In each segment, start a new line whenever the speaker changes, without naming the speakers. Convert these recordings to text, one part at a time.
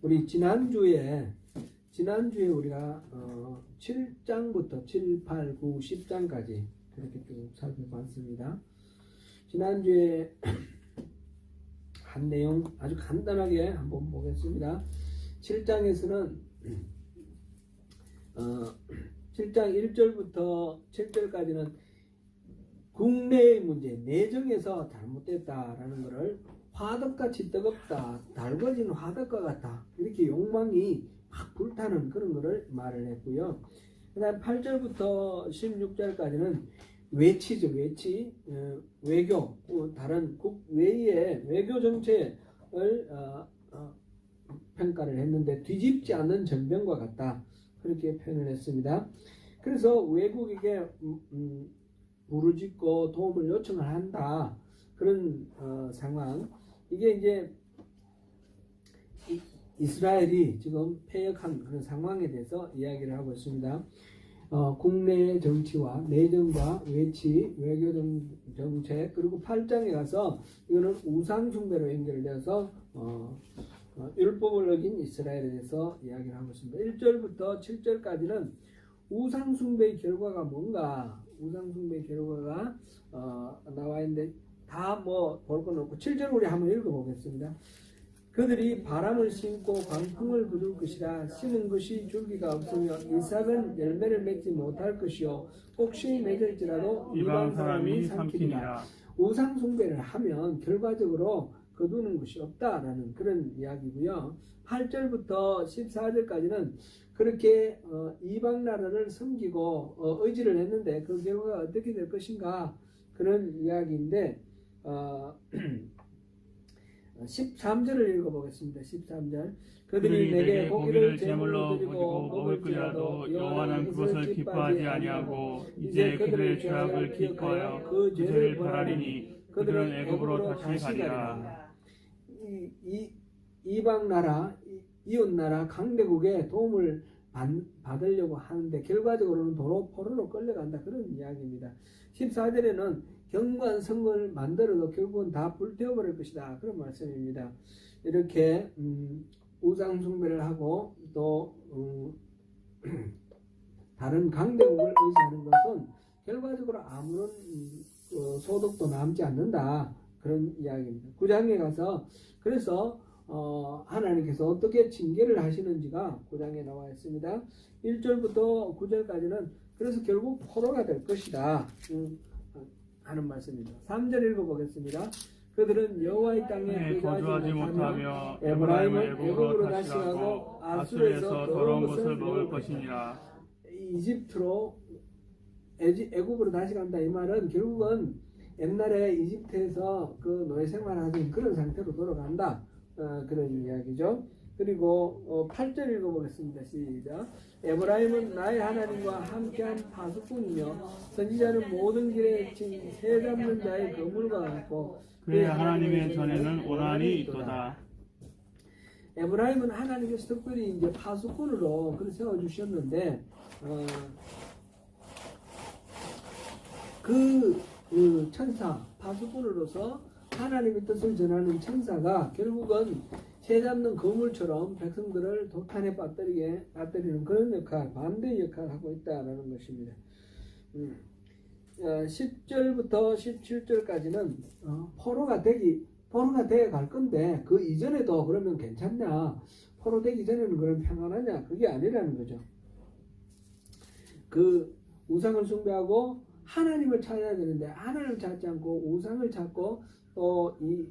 우리 지난주에 우리가 7장부터 7, 8, 9, 10장까지 그렇게 쭉 살펴봤습니다. 지난주에 한 내용 아주 간단하게 한번 보겠습니다. 7장에서는 7장 1절부터 7절까지는 국내의 문제, 내정에서 잘못됐다라는 것을 화덕같이 뜨겁다, 달궈진 화덕과 같다, 이렇게 욕망이 막 불타는 그런 것을 말을 했고요. 그 다음 8절부터 16절까지는 외치죠. 외치, 외교, 다른 국외의 외교 정책을 평가를 했는데 뒤집지 않는 전병과 같다, 그렇게 표현을 했습니다. 그래서 외국에게 부르짖고 도움을 요청을 한다, 그런 상황. 이게 이제 이스라엘이 지금 패역한 그런 상황에 대해서 이야기를 하고 있습니다. 국내 정치와 내정과 외치, 외교 정책, 그리고 8장에 가서 이거는 우상 숭배로 연결되어서 율법을 어긴 이스라엘에 대해서 이야기를 하고 있습니다. 1절부터 7절까지는 우상 숭배의 결과가 뭔가, 우상 숭배의 결과가 나와 있는데 다 뭐 볼 건 없고 7절 우리 한번 읽어보겠습니다. 그들이 바람을 심고 광풍을 거둘 것이라. 심은 것이 줄기가 없으며 이삭은 열매를 맺지 못할 것이요 혹시 맺을지라도 이방 사람이 삼키리라. 우상 숭배를 하면 결과적으로 거두는 것이 없다라는 그런 이야기고요. 8절부터 14절까지는 그렇게 이방 나라를 섬기고 의지를 했는데 그 결과가 어떻게 될 것인가, 그런 이야기인데 13절을 읽어보겠습니다. 13절. 그들이 내게 고기를 제물로 드리고 먹을지라도 여호와는 그것을 기뻐하지 아니하고 이제 그들의 죄악을 기뻐하여 그 죄를 벌하리니 그들은 애굽으로 다시 가리라. 이방 나라, 이웃 나라 강대국의 도움을 받으려고 하는데 결과적으로는 도로 포로로 끌려간다, 그런 이야기입니다. 14절에는 경관 성을 만들어도 결국은 다 불태워버릴 것이다, 그런 말씀입니다. 이렇게 우상 숭배를 하고 또 다른 강대국을 의지하는 것은 결과적으로 아무런 소득도 남지 않는다, 그런 이야기입니다. 9장에 가서 그래서 하나님께서 어떻게 징계를 하시는지가 9장에 나와 있습니다. 1절부터 9절까지는 그래서 결국 포로가 될 것이다 하는 말씀입니다. 3절 읽어보겠습니다. 그들은 여호와의 땅에 거주하지 못하며 에브라임은 애굽으로 다시 가고 아수르에서 더러운 것을 먹을 것이니라. 애굽으로 다시 간다, 이 말은 결국은 옛날에 이집트에서 그 노예 생활하던 그런 상태로 돌아간다, 그런 이야기죠. 그리고 8절 읽어보겠습니다. 시작. 에브라임은 나의 하나님과 함께한 파수꾼이며 선지자는 모든 길에 친 새 잡는 자의 거물과 같고
그의 하나님의 전에는 원한이 있도다.
에브라임은 하나님께서 특별히 이제 파수꾼으로 그를 세워주셨는데 그 천사, 파수꾼으로서 하나님의 뜻을 전하는 천사가 결국은 새 잡는 거물처럼 백성들을 도탄에 빠뜨리는 그런 역할, 반대 역할을 하고 있다는 것입니다. 10절부터 17절까지는 포로가 되어 갈 건데 그 이전에도 그러면 괜찮냐, 포로 되기 전에는 그럼 평안하냐, 그게 아니라는 거죠. 그 우상을 숭배하고 하나님을 찾아야 되는데 하나님을 찾지 않고 우상을 찾고 또 이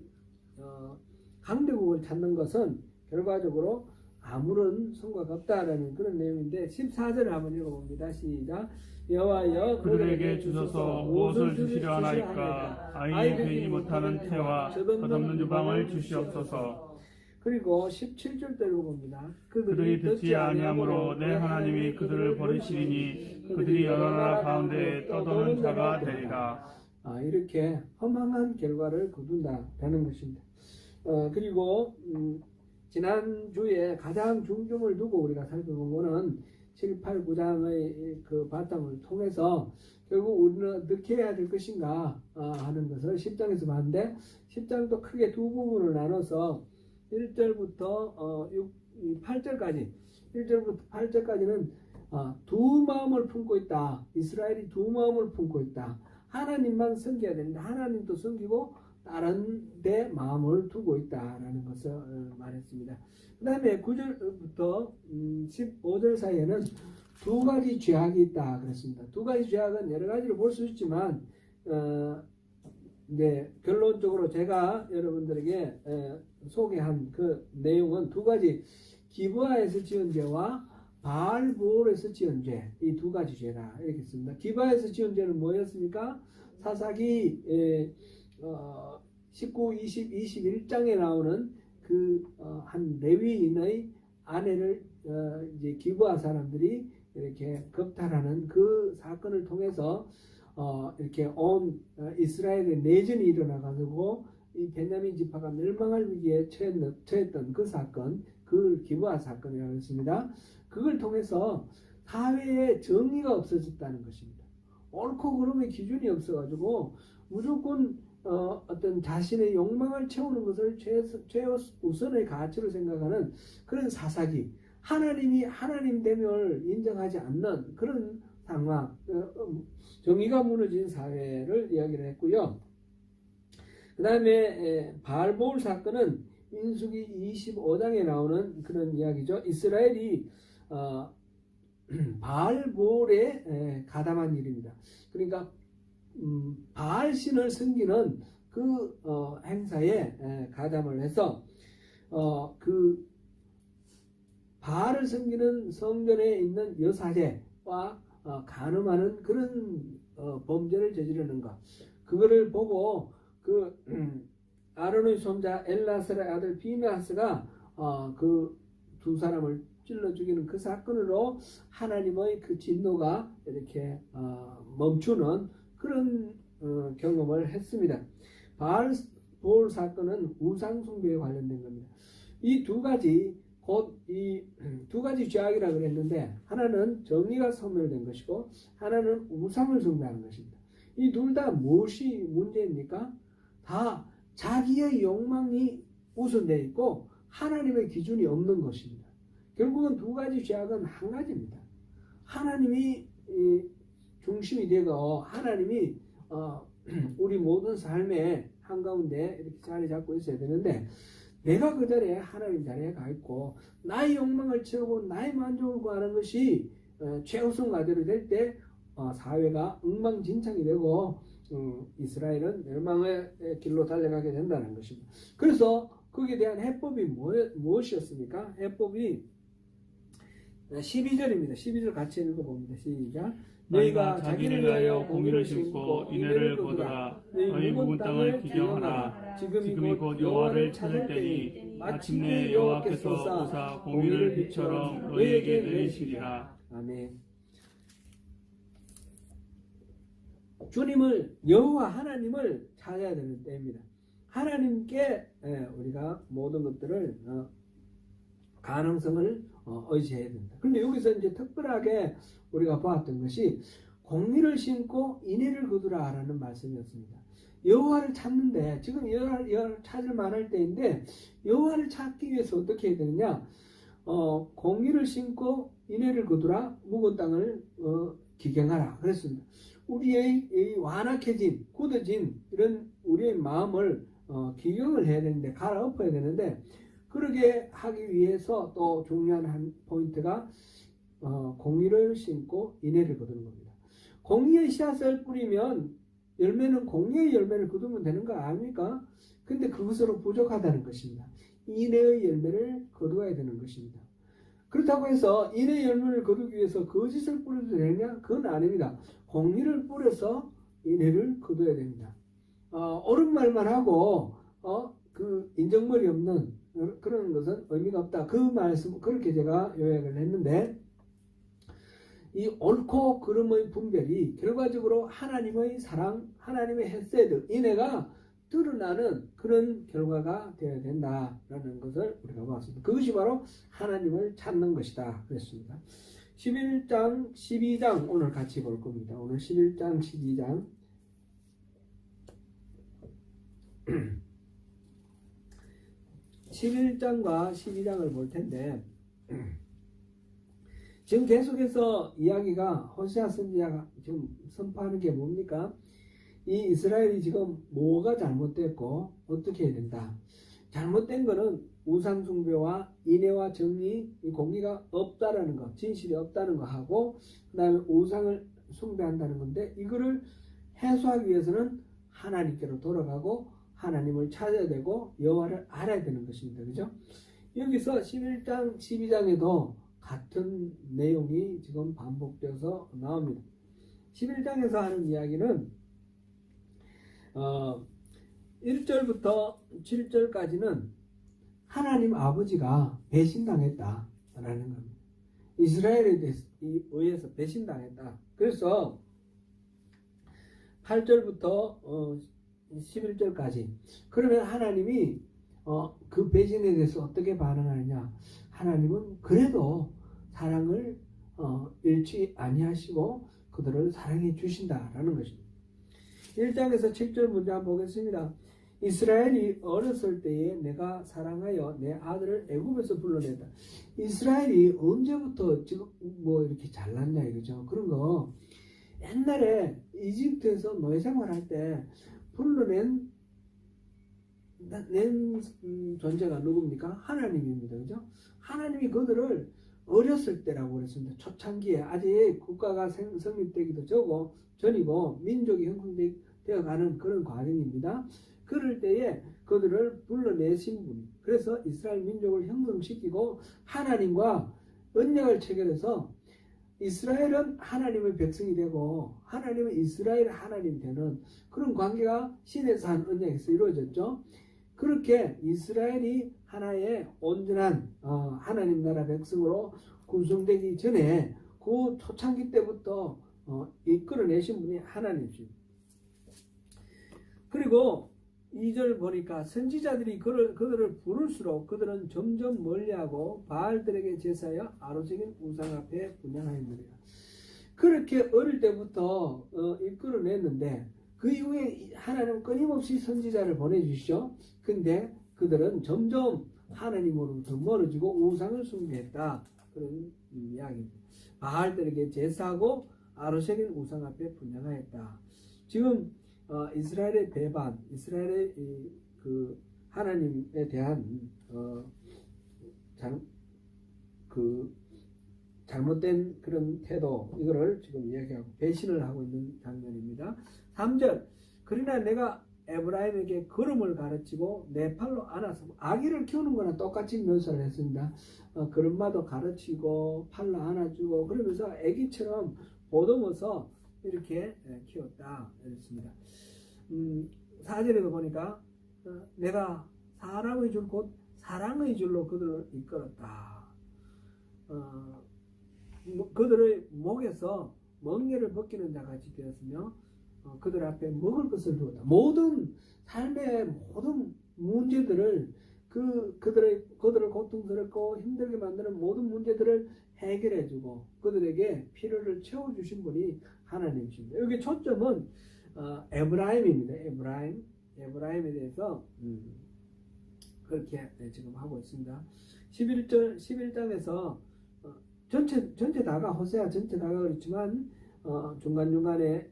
강대국을 찾는 것은 결과적으로 아무런 성과가 없다라는 그런 내용인데 14절을 한번 읽어봅니다. 시작. 여호와여
그들에게 주셔서 무엇을 주시려 하나이까. 아이의 베이지 못하는 태와 덧없는 유방을 주시옵소서.
그리고 17절도 읽어봅니다.
그들이 듣지 아니하므로 내 하나님이 그들을 버리시리니 그들이 여러 나라 가운데 떠도는 자가 되리라.
이렇게 허망한 결과를 거둔다라는 것입니다. 그리고 지난주에 가장 중점을 두고 우리가 살펴본 거는 7, 8, 9장의 그 바탕을 통해서 결국 우리는 어떻게 해야 될 것인가 하는 것을 10장에서 봤는데 10장도 크게 두 부분을 나눠서 1절부터 8절까지 1절부터 8절까지는 두 마음을 품고 있다. 이스라엘이 두 마음을 품고 있다. 하나님만 섬겨야 된다. 하나님도 섬기고 다른 데 마음을 두고 있다라는 것을 말했습니다. 그 다음에 9절부터 15절 사이에는 두 가지 죄악이 있다 그랬습니다. 두 가지 죄악은 여러 가지로 볼 수 있지만 네, 결론적으로 제가 여러분들에게 소개한 그 내용은 두 가지, 기브아에서 지은 죄와 바알보올에서 지은 죄, 이 두 가지 죄다 이렇게 씁니다. 기브아에서 지은 죄는 뭐였습니까? 사사기 19, 20, 21장에 나오는 그 한 레위인의 아내를 이제 기브아 사람들이 이렇게 겁탈하는 그 사건을 통해서 이렇게 온 이스라엘의 내전이 일어나가지고 이 베냐민 지파가 멸망할 위기에 처했던 그 사건, 그 기브아 사건이라고 했습니다. 그걸 통해서 사회에 정의가 없어졌다는 것입니다. 옳고 그름의 기준이 없어가지고 무조건 어떤 자신의 욕망을 채우는 것을 최우선의 가치로 생각하는 그런 사사기, 하나님이 하나님됨을 인정하지 않는 그런 상황, 정의가 무너진 사회를 이야기를 했고요. 그 다음에 바알보올 사건은 민수기 25장에 나오는 그런 이야기죠. 이스라엘이 바알보올에 가담한 일입니다. 그러니까 바알신을 섬기는 그 행사에 가담을 해서 그 바알을 섬기는 성전에 있는 여사제와 간음하는 그런 범죄를 저지르는 것, 그거를 보고 그 아론의 손자 엘라살의 아들 비느하스가 그 두 사람을 찔러 죽이는 그 사건으로 하나님의 그 진노가 이렇게 멈추는 그런 경험을 했습니다. 바알보올 사건은 우상 숭배에 관련된 겁니다. 이 두 가지 곧 이 두 가지 죄악이라고 그랬는데, 하나는 정의가 소멸된 것이고 하나는 우상을 숭배하는 것입니다. 이 둘 다 무엇이 문제입니까? 다 자기의 욕망이 우선되어 있고 하나님의 기준이 없는 것입니다. 결국은 두 가지 죄악은 한 가지입니다. 하나님이 중심이 되고 하나님이 우리 모든 삶의 한가운데 이렇게 자리 잡고 있어야 되는데, 내가 그 자리에 하나님 자리에 가 있고 나의 욕망을 채우고 나의 만족을 구하는 것이 최우선 과제로 될 때 사회가 엉망진창이 되고 이스라엘은 멸망의 길로 달려가게 된다는 것입니다. 그래서 거기에 대한 해법이 무엇이었습니까? 해법이 12절입니다. 12절 같이 읽어봅니다. 시작.
너희가 자기를 위하여 공의를 심고 인애를 거두라. 너희 묵은 땅을 기경하라. 지금이 곧 여호와를 찾을 때니 마침내 여호와께서 오사 공의를 빛처럼 너희에게 내리시리라.
아멘. 주님을, 여호와 하나님을 찾아야 되는 때입니다. 하나님께 우리가 모든 것들을 가능성을 의지해야 된다. 그런데 여기서 이제 특별하게 우리가 보았던 것이 공의를 심고 인애를 거두라라는 말씀이었습니다. 여호와를 찾는데, 지금 여호와를 찾을 만할 때인데 여호와를 찾기 위해서 어떻게 해야 되느냐? 공의를 심고 인애를 거두라. 묵은 땅을 기경하라 그랬습니다. 우리의 완악해진, 굳어진 이런 우리의 마음을 기경을 해야 되는데, 갈아엎어야 되는데, 그러게 하기 위해서 또 중요한 한 포인트가 공의를 심고 인애를 거두는 겁니다. 공의의 씨앗을 뿌리면 열매는 공의의 열매를 거두면 되는 거 아닙니까? 근데 그것으로 부족하다는 것입니다. 인애의 열매를 거두어야 되는 것입니다. 그렇다고 해서 인의 열매를 거두기 위해서 거짓을 뿌려도 되느냐? 그건 아닙니다. 공의를 뿌려서 인애를 거둬야 됩니다. 옳은 말만 하고 그 인정머리 없는 그런 것은 의미가 없다. 그 말씀, 그렇게 제가 요약을 했는데, 이 옳고 그름의 분별이 결과적으로 하나님의 사랑, 하나님의 헤세드, 인애가 드러나는 그런 결과가 되어야 된다라는 것을 우리가 봤습니다. 그것이 바로 하나님을 찾는 것이다 그랬습니다. 11장, 12장 오늘 같이 볼 겁니다. 오늘 11장, 12장 11장과 12장을 볼 텐데 지금 계속해서 이야기가 호세아 선지자가 지금 선포하는 게 뭡니까? 이 이스라엘이 지금 뭐가 잘못됐고 어떻게 해야 된다. 잘못된 거는 우상 숭배와 인애와 정의, 이 공의가 없다라는 거, 진실이 없다는 거 하고 그다음에 우상을 숭배한다는 건데 이거를 해소하기 위해서는 하나님께로 돌아가고 하나님을 찾아야 되고 여호와를 알아야 되는 것입니다. 그죠? 여기서 11장, 12장에도 같은 내용이 지금 반복되어서 나옵니다. 11장에서 하는 이야기는 1절부터 7절까지는 하나님 아버지가 배신당했다라는 겁니다. 이스라엘에 의해서 배신당했다. 그래서 8절부터 11절까지 그러면 하나님이 그 배신에 대해서 어떻게 반응하느냐. 하나님은 그래도 사랑을 잃지 아니하시고 그들을 사랑해 주신다라는 것입니다. 1장에서 7절 문제 한번 보겠습니다. 이스라엘이 어렸을 때에 내가 사랑하여 내 아들을 애굽에서 불러냈다. 이스라엘이 언제부터 지금 뭐 이렇게 잘났냐 이거죠. 그런 거 옛날에 이집트에서 노예 생활할 때 불러낸 존재가 누굽니까? 하나님입니다. 그죠? 하나님이 그들을 어렸을 때라고 그랬습니다. 초창기에 아직 국가가 성립되기도 전이고 민족이 형성되어가는 그런 과정입니다. 그럴 때에 그들을 불러내신 분. 그래서 이스라엘 민족을 형성시키고 하나님과 언약을 체결해서 이스라엘은 하나님의 백성이 되고 하나님은 이스라엘 하나님 되는 그런 관계가 신에서 한 언약에서 이루어졌죠. 그렇게 이스라엘이 하나의 온전한 하나님 나라 백성으로 구성되기 전에 그 초창기 때부터 이끌어내신 분이 하나님이십니다. 그리고 2절 보니까 선지자들이 그들을 부를수록 그들은 점점 멀리하고 바알들에게 제사하여 아로새긴 우상 앞에 분향하였느니라. 그렇게 어릴 때부터 이끌어냈는데 그 이후에 하나님은 끊임없이 선지자를 보내주시죠. 근데 그들은 점점 하나님으로부터 멀어지고 우상을 숭배했다. 그런 이야기입니다. 바알들에게 제사하고 아로새긴 우상 앞에 분향하였다. 지금 이스라엘의 배반, 이스라엘의 그 하나님에 대한 잘못된 그런 태도, 이거를 지금 이야기하고 배신을 하고 있는 장면입니다. 3절, 그러나 내가 에브라임에게 걸음을 가르치고 내 팔로 안아서 아기를 키우는 거나 똑같이 묘사를 했습니다. 걸음마도 가르치고 팔로 안아주고 그러면서 아기처럼 보듬어서 이렇게 키웠다 이랬습니다. 4절에도 보니까 내가 사람의 줄 곧 사랑의 줄로 그들을 이끌었다. 그들의 목에서 멍에를 벗기는 자같이 되었으며 그들 앞에 먹을 것을 주었다. 모든 삶의 모든 문제들을 그들을 고통스럽고 힘들게 만드는 모든 문제들을 해결해주고 그들에게 필요를 채워주신 분이 하나님이십니다. 여기 초점은 에브라임입니다. 에브라임에 대해서 그렇게 지금 하고 있습니다. 11장에서 전체 다가 호세아 전체 다가 그렇지만 중간중간에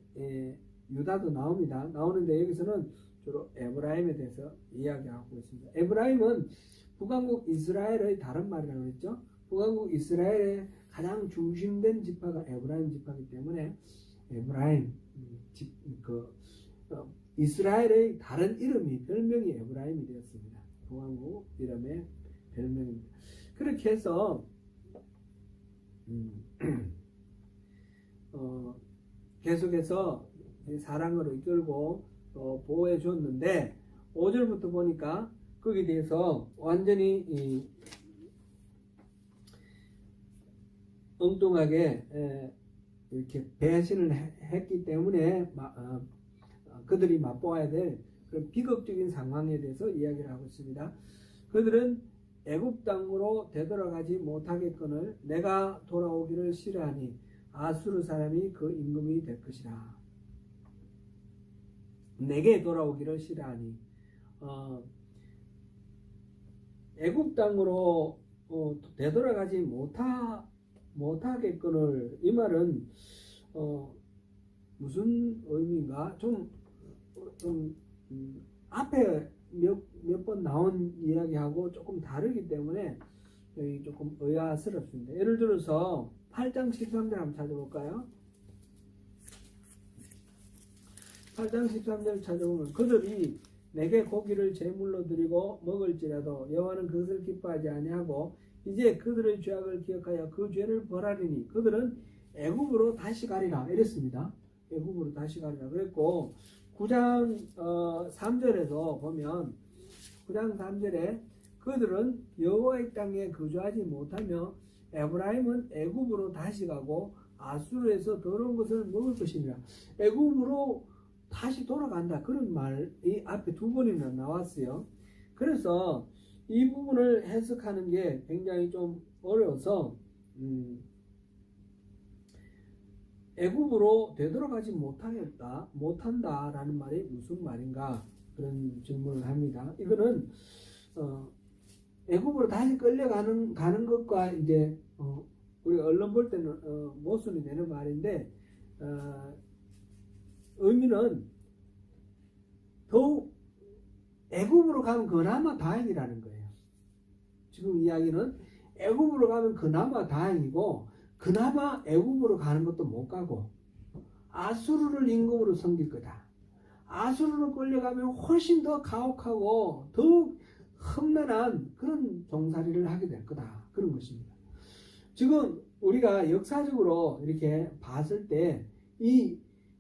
유다도 나옵니다. 나오는데 여기서는 주로 에브라임에 대해서 이야기하고 있습니다. 에브라임은 북왕국 이스라엘의 다른 말이라고 했죠. 북왕국 이스라엘의 가장 중심된 지파가 에브라임 지파이기 때문에 에브라임 이스라엘의 다른 이름이 별명이 에브라임이 되었습니다. 북왕국 이름의 별명입니다. 그렇게 해서 계속해서 사랑으로 이끌고 보호해 줬는데 5절부터 보니까 거기에 대해서 완전히 엉뚱하게 이렇게 배신을 했기 때문에 그들이 맛보아야 될 그런 비극적인 상황에 대해서 이야기를 하고 있습니다. 그들은 애굽 땅으로 되돌아가지 못하겠거늘 내가 돌아오기를 싫어하니 아수르 사람이 그 임금이 될 것이라. 내게 돌아오기를 싫어하니 애굽 땅으로 되돌아가지 못하겠거늘. 이 말은 무슨 의미인가? 앞에 몇 번 나온 이야기하고 조금 다르기 때문에 여기 조금 의아스럽습니다. 예를 들어서 8장 13절 한번 찾아볼까요? 8장 13절 찾아보면 그들이 내게 고기를 제물로 드리고 먹을지라도 여호와는 그것을 기뻐하지 아니하고 이제 그들의 죄악을 기억하여 그 죄를 벌하리니 그들은 애굽으로 다시 가리라 이랬습니다. 애굽으로 다시 가리라 그랬고 9장 3절에서 보면 9장 3절에 그들은 여호와의 땅에 거주하지 못하며 에브라임은 애굽으로 다시 가고 아수르에서 더러운 것을 먹을 것이니라. 애굽으로 다시 돌아간다. 그런 말이 앞에 두 번이나 나왔어요. 그래서 이 부분을 해석하는 게 굉장히 좀 어려워서 애굽으로 되돌아가지 못한다라는 말이 무슨 말인가 그런 질문을 합니다. 이거는 애굽으로 다시 가는 것과 이제 우리가 언론 볼 때는 모순이 되는 말인데 의미는 더욱 애굽으로 가면 그나마 다행이라는 거예요. 지금 이야기는 애굽으로 가면 그나마 다행이고 그나마 애굽으로 가는 것도 못 가고 아수르를 임금으로 섬길 거다. 아수르로 끌려가면 훨씬 더 가혹하고 더욱 험난한 그런 종살이를 하게 될 거다. 그런 것입니다. 지금 우리가 역사적으로 이렇게 봤을 때 이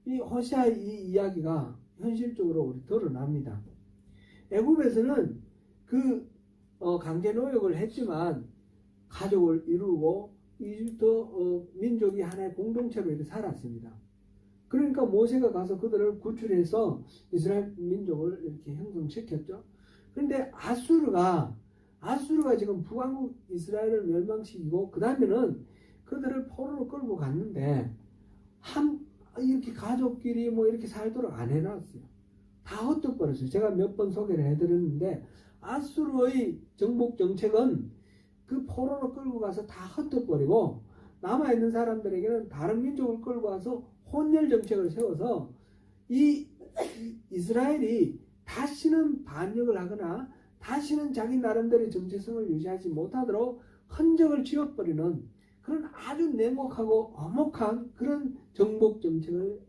호세아 이 이야기가 현실적으로 우리 드러납니다. 애굽에서는 그 강제 노역을 했지만 가족을 이루고 이집트 민족이 하나의 공동체로 이렇게 살았습니다. 그러니까 모세가 가서 그들을 구출해서 이스라엘 민족을 이렇게 형성시켰죠. 그런데 아수르가 지금 북왕국 이스라엘을 멸망시키고 그 다음에는 그들을 포로로 끌고 갔는데 이렇게 가족끼리 뭐 이렇게 살도록 안 해놨어요. 다 헛떡버렸어요. 제가 몇 번 소개를 해드렸는데 아수르의 정복 정책은 그 포로로 끌고 가서 다 헛떡버리고 남아있는 사람들에게는 다른 민족을 끌고 와서 혼혈 정책을 세워서 이 이스라엘이 다시는 반역을 하거나 다시는 자기 나름대로의 정체성을 유지하지 못하도록 흔적을 지워버리는 그런 아주 냉혹하고 엄혹한 그런 정복 정책을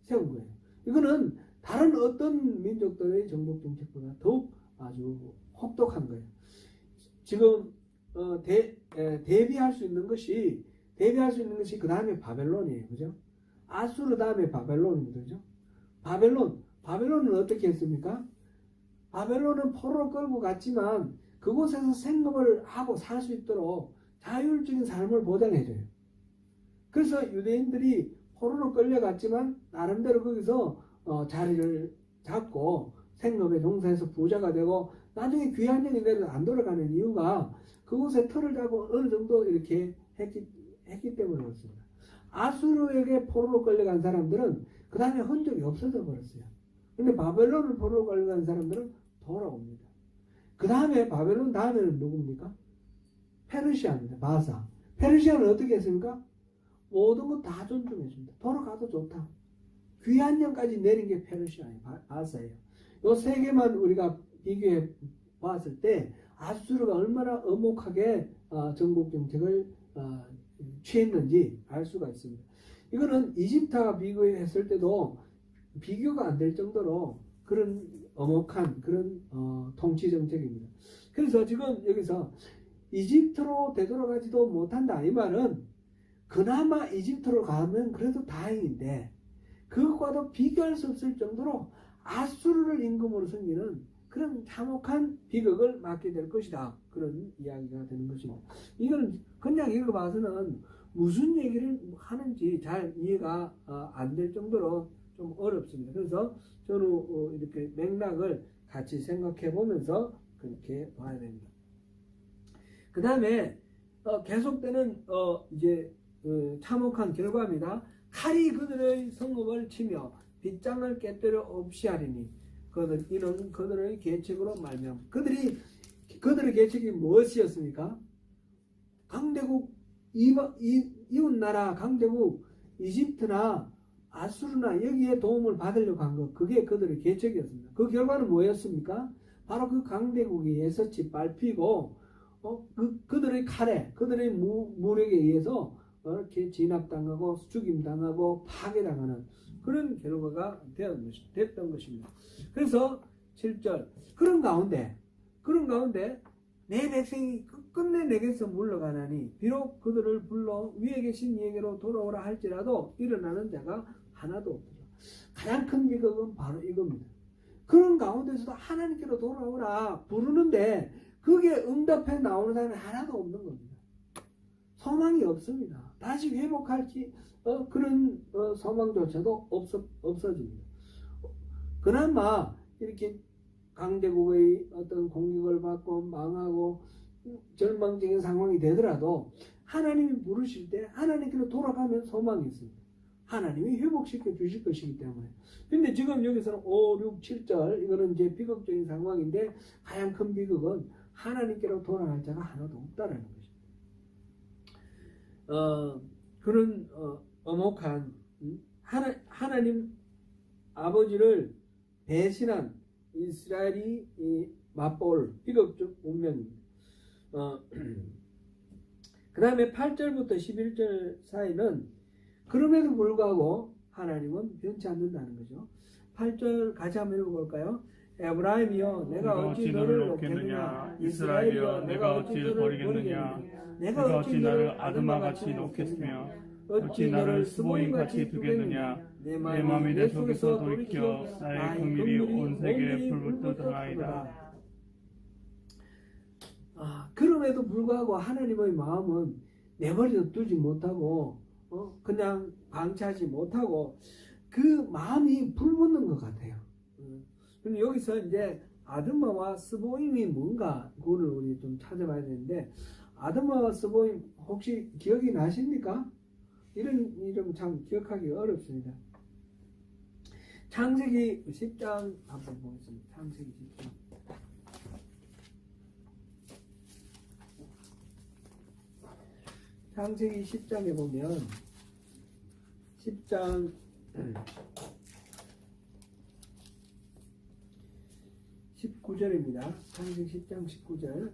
세운 거예요. 이거는 다른 어떤 민족들의 정복 정책보다 더욱 아주 혹독한 거예요. 지금 대비할 수 있는 것이 그 다음에 바벨론이에요. 그죠? 아수르 다음에 바벨론입니다. 그죠? 바벨론은 어떻게 했습니까? 바벨론은 포로로 끌고 갔지만 그곳에서 생업을 하고 살 수 있도록 자율적인 삶을 보장해줘요. 그래서 유대인들이 포로로 끌려갔지만 나름대로 거기서 자리를 잡고 생업에 종사해서 부자가 되고 나중에 귀한 영이 내려 안 돌아가는 이유가 그곳에 틀을 잡고 어느 정도 이렇게 했기 때문에 그렇습니다. 아수르에게 포로로 끌려간 사람들은 그 다음에 흔적이 없어져 버렸어요. 근데 바벨론을 포로로 끌려간 사람들은 돌아옵니다. 그 다음에 바벨론 다음에는 누굽니까? 페르시아입니다. 바사. 페르시아는 어떻게 했습니까? 모든 것 다 존중했습니다. 돌아가도 좋다. 귀한 영까지 내린 게 페르시아예요. 바사예요. 요 세 개만 우리가 비교해 봤을 때 아수르가 얼마나 엄혹하게 정복 정책을 취했는지 알 수가 있습니다. 이거는 이집트와 비교했을 때도 비교가 안 될 정도로 그런 엄혹한 그런 통치 정책입니다. 그래서 지금 여기서 이집트로 되돌아가지도 못한다 이 말은 그나마 이집트로 가면 그래도 다행인데 그것과도 비교할 수 없을 정도로 아수르를 임금으로 섬기는 그런 참혹한 비극을 맞게 될 것이다. 그런 이야기가 되는 것입니다. 이거는 그냥 읽어봐서는 무슨 얘기를 하는지 잘 이해가 안 될 정도로 좀 어렵습니다. 그래서 저는 이렇게 맥락을 같이 생각해 보면서 그렇게 봐야 됩니다. 그 다음에 계속되는 이제 참혹한 결과입니다. 칼이 그들의 성읍을 치며 빗장을 깨뜨려 없이 하리니 이는 그들의 계책으로 말미암아 그들이 그들의 계책이 무엇이었습니까? 강대국 이웃 나라 강대국 이집트나 아수르나 여기에 도움을 받으려고 한 것, 그게 그들의 계책이었습니다. 그 결과는 뭐였습니까? 바로 그 강대국이 예서치 밟히고 그들의 칼에 그들의 무력에 의해서 이렇게 진압당하고 죽임당하고 파괴당하는 그런 결과가 됐던 것입니다. 그래서 7절 그런 가운데 내 백성이 끝내 내게서 물러가나니 비록 그들을 불러 위에 계신 이에게로 돌아오라 할지라도 일어나는 자가 하나도 없더라. 가장 큰 비극은 바로 이겁니다. 그런 가운데서도 하나님께로 돌아오라 부르는데 그게 응답해 나오는 사람이 하나도 없는 겁니다. 소망이 없습니다. 다시 회복할지 그런 소망조차도 없어집니다. 그나마 이렇게 강대국의 어떤 공격을 받고 망하고 절망적인 상황이 되더라도 하나님이 부르실 때 하나님께로 돌아가면 소망이 있습니다. 하나님이 회복시켜 주실 것이기 때문에. 근데 지금 여기서는 5, 6, 7절 이거는 이제 비극적인 상황인데 가장 큰 비극은 하나님께로 돌아갈 자가 하나도 없다라는 것입니다. 그런 엄혹한 하나님 아버지를 배신한 이스라엘이 맛볼 비극적 운명입니다. 그 다음에 8절부터 11절 사이는 그럼에도 불구하고 하나님은 변치 않는다는 거죠. 8절 같이 한번 읽어볼까요? 에브라임이여 내가 어찌 너를 놓겠느냐, 이스라엘이여 내가 어찌 너를 버리겠느냐, 내가 어찌 너를 아드마같이 놓겠으며
어찌 나를 스보임같이 두겠느냐. 내 마음이 내 속에서 돌이켜 나의 긍휼이 온 세계에 불붙듯 하나이다.
그럼에도 불구하고 하나님의 마음은 내버려 두지 못하고 그냥 방치하지 못하고 그 마음이 불붙는 것 같아요. 근데 여기서 이제 아드마와 스보임이 뭔가 그거를 우리 좀 찾아봐야 되는데 아드마와 스보임 혹시 기억이 나십니까? 이런 이름 참 기억하기 어렵습니다. 창세기 10장 한번 보겠습니다. 창세기 10장. 창세기 10장에 보면 10장 19절입니다. 창세기 10장 19절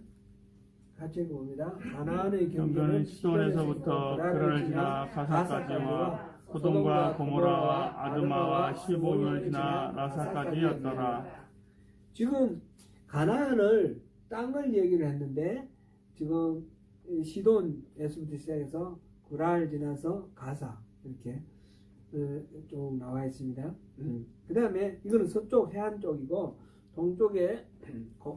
같이 읽어봅니다. 가나안의 경계는
시돈에서부터 그랄을 지나 가사까지와 소돔과 고모라와 아드마와 시보임을 지나 라사까지였더라.
지금 가나안을 땅을 얘기를 했는데 지금 시돈에서부터 시작해서 구랄 지나서 가사 이렇게 쭉 나와 있습니다. 그 다음에 이거는 서쪽 해안 쪽이고 동쪽에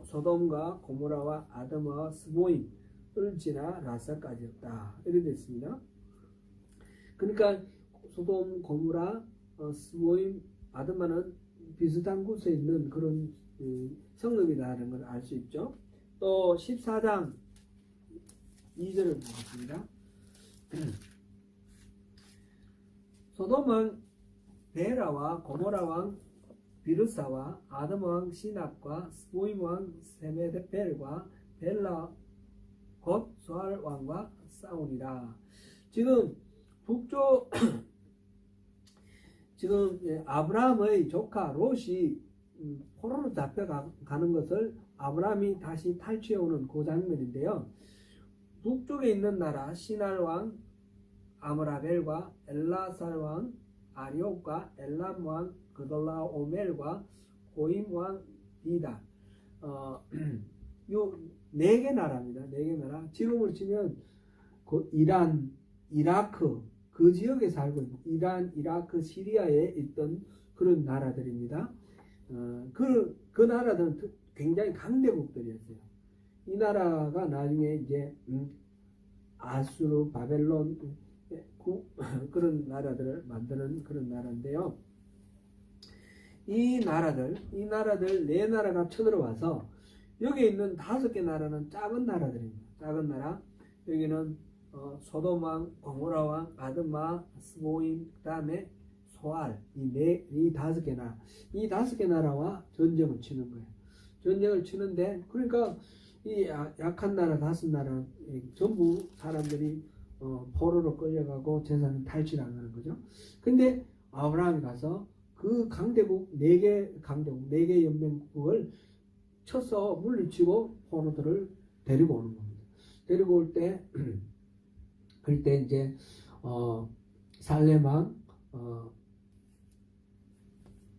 소돔과 고모라와 아드마와 스보임을 지나 라사까지였다. 이렇게 됐습니다. 그러니까 소돔, 고모라, 스보임, 아드마는 비슷한 곳에 있는 그런 성읍이라는 걸 알 수 있죠. 또 14장 2절을 보겠습니다. 소돔 왕 베라와 고모라 왕 비르사와 아드마 왕 시납과 스보임 왕 세메데벨과 벨라 곧 소알 왕과 싸우니라. 지금 북쪽 지금 아브라함의 조카 롯이 포로로 잡혀가는 것을 아브라함이 다시 탈취해오는 그 장면인데요. 북쪽에 있는 나라 시날 왕 아므라벨과 엘라살 왕 아리옥과 엘람 왕 그돌라 오멜과 고임 왕 디다 요 4개 나라입니다. 4개 나라. 지금으로 치면 그 이란, 이라크 그 지역에 살고 있는 이란, 이라크, 시리아에 있던 그런 나라들입니다. 그 나라들은 굉장히 강대국들이었어요. 이 나라가 나중에 이제 아수르, 바벨론 그런 나라들을 만드는 그런 나라인데요. 이 나라들 4나라가 쳐들어와서 여기 있는 5개 나라는 작은 나라들입니다. 작은 나라. 여기는 소돔 왕, 고모라 왕, 아드마, 스보임, 그 다음에 소알 이 5개 나라. 이 5개 나라와 전쟁을 치는 거예요. 전쟁을 치는데 그러니까 이 약한 나라 5나라 전부 사람들이 포로로 끌려가고 재산을 탈취하는 거죠. 근데 아브라함이 가서 그 강대국 4개 연맹국을 쳐서 물리치고 포로들을 데리고 오는 겁니다. 데리고 올 때 그때 이제 살레망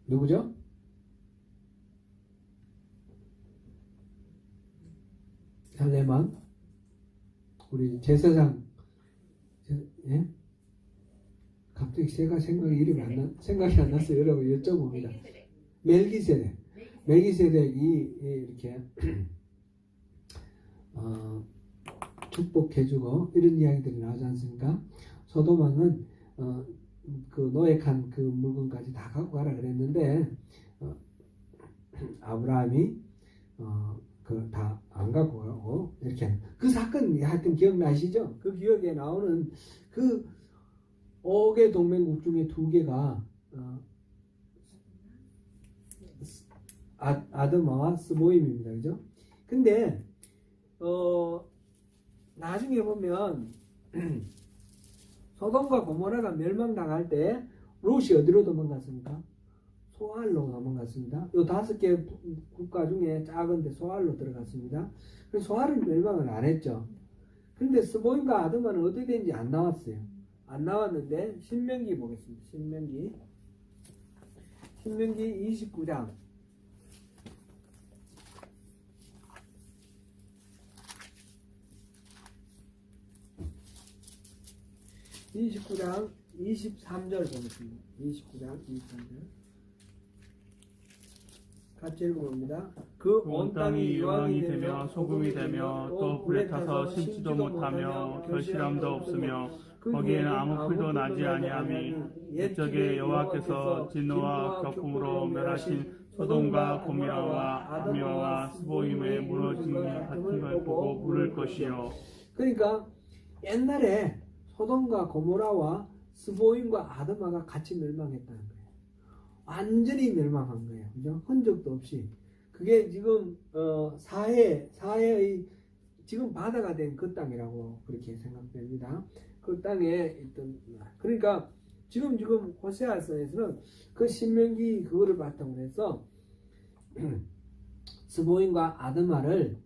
누구죠? 살레망 우리 제사장 예? 갑자기 제가 생각이 안 났어요. 여러분 여쭤봅니다. 멜기세덱이 이렇게 축복해주고 이런 이야기들이 나오지 않습니까? 소돔왕은 그 노획한 그 물건까지 다 갖고 가라 그랬는데 아브라함이 그 다 안 갖고 가고 이렇게 그 사건 하여튼 기억나시죠? 그 기억에 나오는 그 5개 동맹국 중에 2개가 아드마와 스보임입니다. 그죠? 근데 나중에 보면 소돔과 고모라가 멸망당할 때 롯이 어디로 도망갔습니까? 소알로 도망갔습니다. 요 5개 국가 중에 작은데 소알로 들어갔습니다. 그래서 소알은 멸망을 안 했죠. 그런데 스보임과 아드마는 어떻게 된지 안 나왔어요. 안 나왔는데 신명기 보겠습니다. 신명기 29장 23절 보겠습니다. 29장 23절 같이 읽어봅니다. 그 온 땅이 유황이 되며 소금이 되며 또 불에 타서 심지도 못하며 결실함도 없으며 거기에는 아무 풀도 나지 아니하니 옛적에 여호와께서 진노와 격풍으로 멸하신 소돔과 고모라와 아드마와 스보임의 무너짐 같은 걸 보고 물을 것이요. 그러니까 옛날에 소돔과 고모라와 스보임과 아드마가 같이 멸망했다는 거예요. 완전히 멸망한 거예요. 그죠? 흔적도 없이. 그게 지금 사해의 지금 바다가 된 그 땅이라고 그렇게 생각됩니다. 그 땅에 있던 그러니까 지금 호세아서에서는 그 신명기 그거를 바탕으로 해서 스보임과 아드마를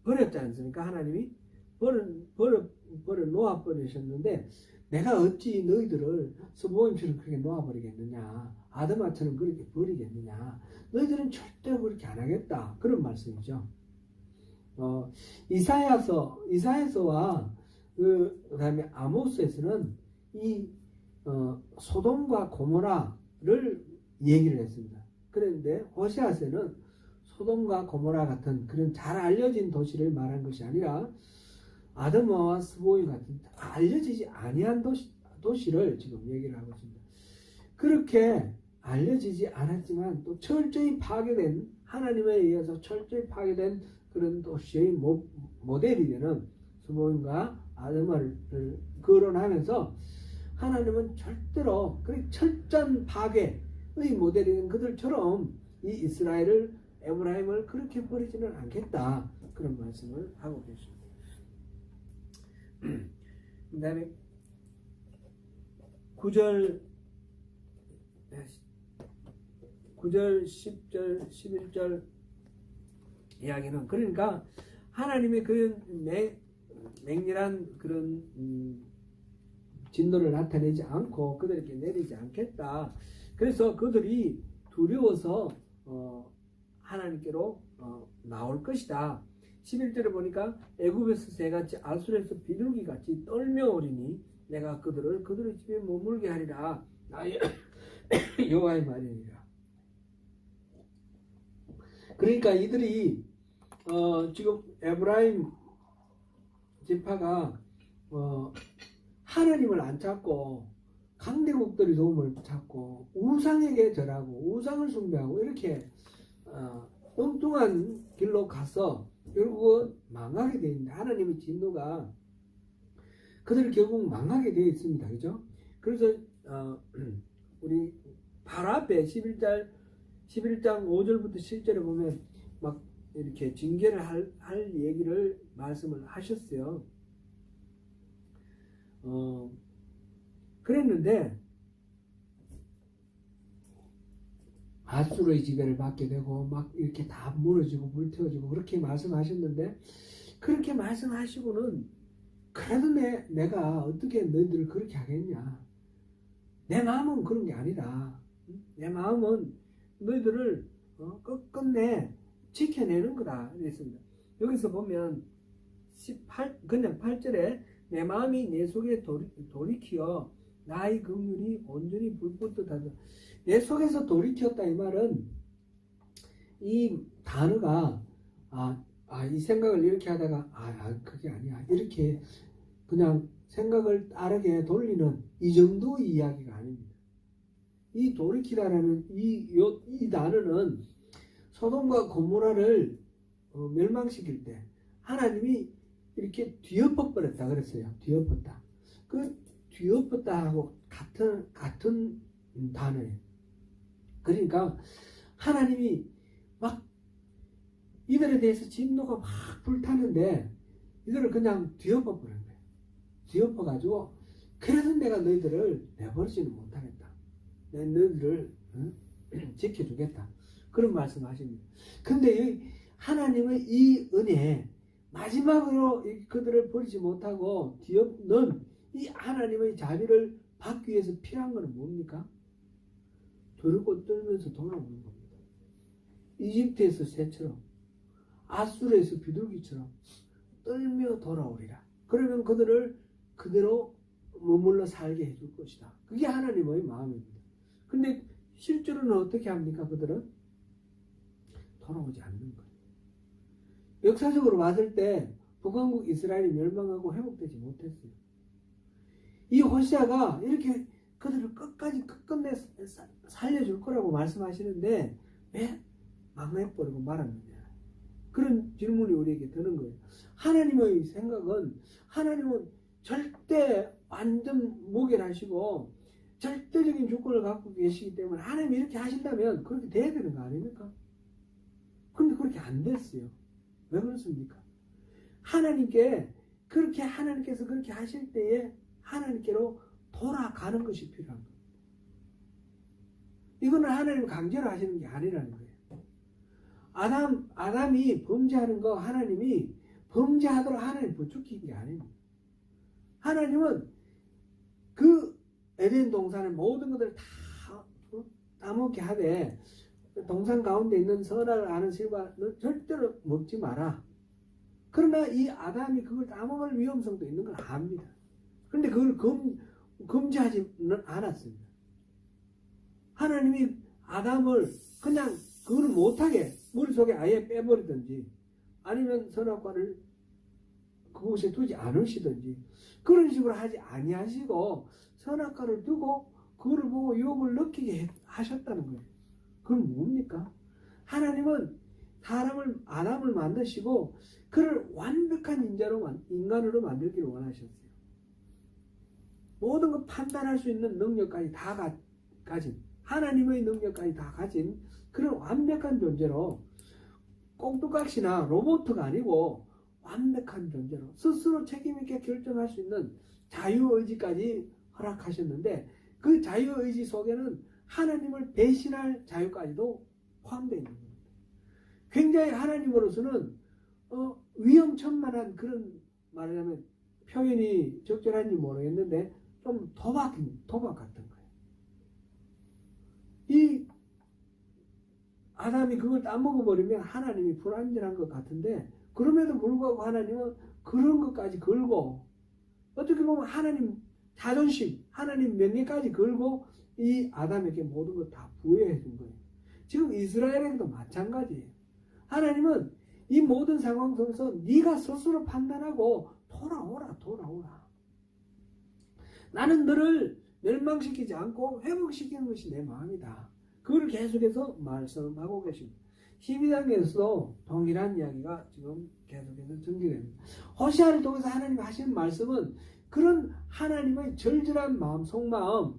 버렸지 않습니까? 하나님이 벌을 놓아버리셨는데 내가 어찌 너희들을 스보임처럼 그렇게 놓아버리겠느냐, 아드마처럼 그렇게 버리겠느냐, 너희들은 절대로 그렇게 안 하겠다, 그런 말씀이죠. 이사야서와 그다음에 아모스에서는 이 소돔과 고모라를 얘기를 했습니다. 그런데 호세아서는 소돔과 고모라 같은 그런 잘 알려진 도시를 말한 것이 아니라 아드마와 스보임 같은 알려지지 아니한 도시를 지금 얘기를 하고 있습니다. 그렇게 알려지지 않았지만 또 철저히 파괴된, 하나님에 의해서 철저히 파괴된 그런 도시의 모델이 되는 스보임과 아드마를 거론하면서 하나님은 절대로 그 철저한 파괴의 모델이 된 그들처럼 이 이스라엘을, 에브라임을 그렇게 버리지는 않겠다, 그런 말씀을 하고 계십니다. 그 다음에 9절 10절 11절 이야기는, 그러니까 하나님의 그런 맹렬한 그런 진노를 나타내지 않고 그들에게 내리지 않겠다. 그래서 그들이 두려워서 하나님께로 나올 것이다. 11절에 보니까 애굽에서 새같이 아수르에서 비둘기같이 떨며 오리니 내가 그들의 집에 머물게 하리라. 나의 여호와의 말이니라. 그러니까 이들이 지금 에브라임 지파가 하나님을 안 찾고 강대국들의 도움을 찾고 우상에게 절하고 우상을 숭배하고 이렇게 엉뚱한 길로 가서 결국 망하게 되어 있는데, 하나님의 진노가 그들을 결국 망하게 되어 있습니다. 그죠? 그래서 우리 바로 앞에 11장 5절부터 7절에 보면 막 이렇게 징계를 할 얘기를 말씀을 하셨어요. 그랬는데 아수르의 지배를 받게 되고 막 이렇게 다 무너지고 불태워지고 그렇게 말씀하셨는데, 그렇게 말씀하시고는 그래도 내가 어떻게 너희들을 그렇게 하겠냐. 내 마음은 그런 게 아니라 내 마음은 너희들을 끝끝내 지켜내는 거다 이랬습니다. 여기서 보면 그냥 8절에 내 마음이 내 속에 돌이키어 나의 긍휼이 온전히 불붙듯 하다. 내 속에서 돌이켰다 이 말은, 이 단어가 이 생각을 이렇게 하다가 그게 아니야 이렇게 그냥 생각을 빠르게 돌리는 이 정도의 이야기가 아닙니다. 이 돌이키다라는 이 단어는 소돔과 고모라를 멸망시킬 때 하나님이 이렇게 뒤엎어 버렸다 그랬어요. 뒤엎었다. 그 뒤엎었다 하고 같은 단어예요. 그러니까 하나님이 막 이들에 대해서 진노가 막 불타는데 이들을 그냥 뒤엎어 버린 거예요. 뒤엎어 가지고 그래도 내가 너희들을 내버리지는 못하겠다. 내가 너희들을 지켜주겠다. 그런 말씀하십니다. 근데 하나님의 이 은혜, 마지막으로 그들을 버리지 못하고 뒤엎는 이 하나님의 자비를 받기 위해서 필요한 것은 뭡니까? 들고 떨면서 돌아오는 겁니다. 이집트에서 새처럼, 아수르에서 비둘기처럼 떨며 돌아오리라. 그러면 그들을 그대로 머물러 살게 해줄 것이다. 그게 하나님의 마음입니다. 근데 실제로는 어떻게 합니까? 그들은 돌아오지 않는 거예요. 역사적으로 봤을 때 북왕국 이스라엘이 멸망하고 회복되지 못했어요. 이 호시아가 이렇게 그들을 끝끝내 살려줄 거라고 말씀하시는데 왜 망해버리고 말았느냐. 그런 질문이 우리에게 드는 거예요. 하나님의 생각은, 하나님은 절대 완전 무결하시고 절대적인 주권을 갖고 계시기 때문에 하나님이 이렇게 하신다면 그렇게 돼야 되는 거 아닙니까? 근데 그렇게 안 됐어요. 왜 그렇습니까? 하나님께서 그렇게 하실 때에 하나님께로 돌아가는 것이 필요한 겁니다. 이거는 하나님 강제로 하시는 게 아니라는 거예요. 아담이 범죄하는 거 하나님이 범죄하도록 하나님 부추긴 게 아닙니다. 하나님은 그 에덴 동산의 모든 것들을 다 따먹게 하되 동산 가운데 있는 선악을 아는 실과는 절대로 먹지 마라. 그러나 이 아담이 그걸 따먹을 위험성도 있는 걸 압니다. 그런데 그걸 금지하지는 않았습니다. 하나님이 아담을 그냥 그걸 못하게 머릿속에 아예 빼버리든지 아니면 선악과를 그곳에 두지 않으시든지 그런 식으로 하지 아니하시고 선악과를 두고 그거를 보고 유혹을 느끼게 하셨다는 거예요. 그건 뭡니까? 하나님은 아담을 만드시고 그를 완벽한 인간으로 만들기를 원하셨어요. 모든 것 판단할 수 있는 능력까지 다 가진, 하나님의 능력까지 다 가진 그런 완벽한 존재로, 꽁두각시나 로봇가 아니고 완벽한 존재로 스스로 책임있게 결정할 수 있는 자유의지까지 허락하셨는데, 그 자유의지 속에는 하나님을 배신할 자유까지도 포함되어 있는 겁니다. 굉장히 하나님으로서는 위험천만한, 그런 말하자면 표현이 적절한지 모르겠는데 좀 도박 같은 거예요. 이 아담이 그걸 따먹어버리면 하나님이 불안전한 것 같은데, 그럼에도 불구하고 하나님은 그런 것까지 걸고, 어떻게 보면 하나님 자존심, 하나님 명예까지 걸고 이 아담에게 모든 걸 다 부여해 준 거예요. 지금 이스라엘에게도 마찬가지예요. 하나님은 이 모든 상황 속에서 네가 스스로 판단하고 돌아오라. 나는 너를 멸망시키지 않고 회복시키는 것이 내 마음이다. 그걸 계속해서 말씀하고 계십니다. 12장에서도 동일한 이야기가 지금 계속해서 전개됩니다. 호시아를 통해서 하나님이 하시는 말씀은 그런 하나님의 절절한 마음, 속마음,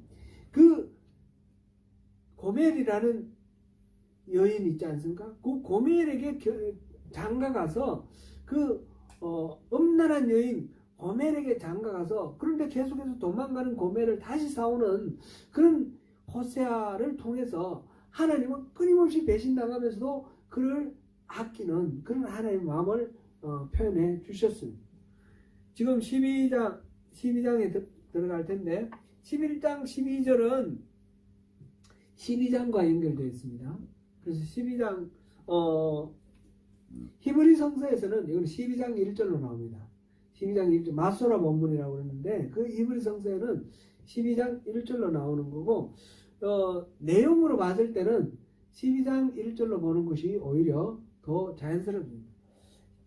그 고멜이라는 여인 있지 않습니까? 그 고멜에게 장가가서 그 음란한 여인 고멜에게 장가가서 그런데 계속해서 도망가는 고멜을 다시 사오는 그런 호세아를 통해서 하나님은 끊임없이 배신당하면서도 그를 아끼는 그런 하나님의 마음을 표현해 주셨습니다. 지금 12장에 들어갈 텐데 11장 12절은 12장과 연결되어 있습니다. 그래서 12장 히브리 성서에서는 이건 12장 1절로 나옵니다. 12장 1절 마소라 본문이라고 그러는데 그 히브리 성서에는 12장 1절로 나오는 거고 내용으로 봤을 때는 12장 1절로 보는 것이 오히려 더 자연스럽습니다.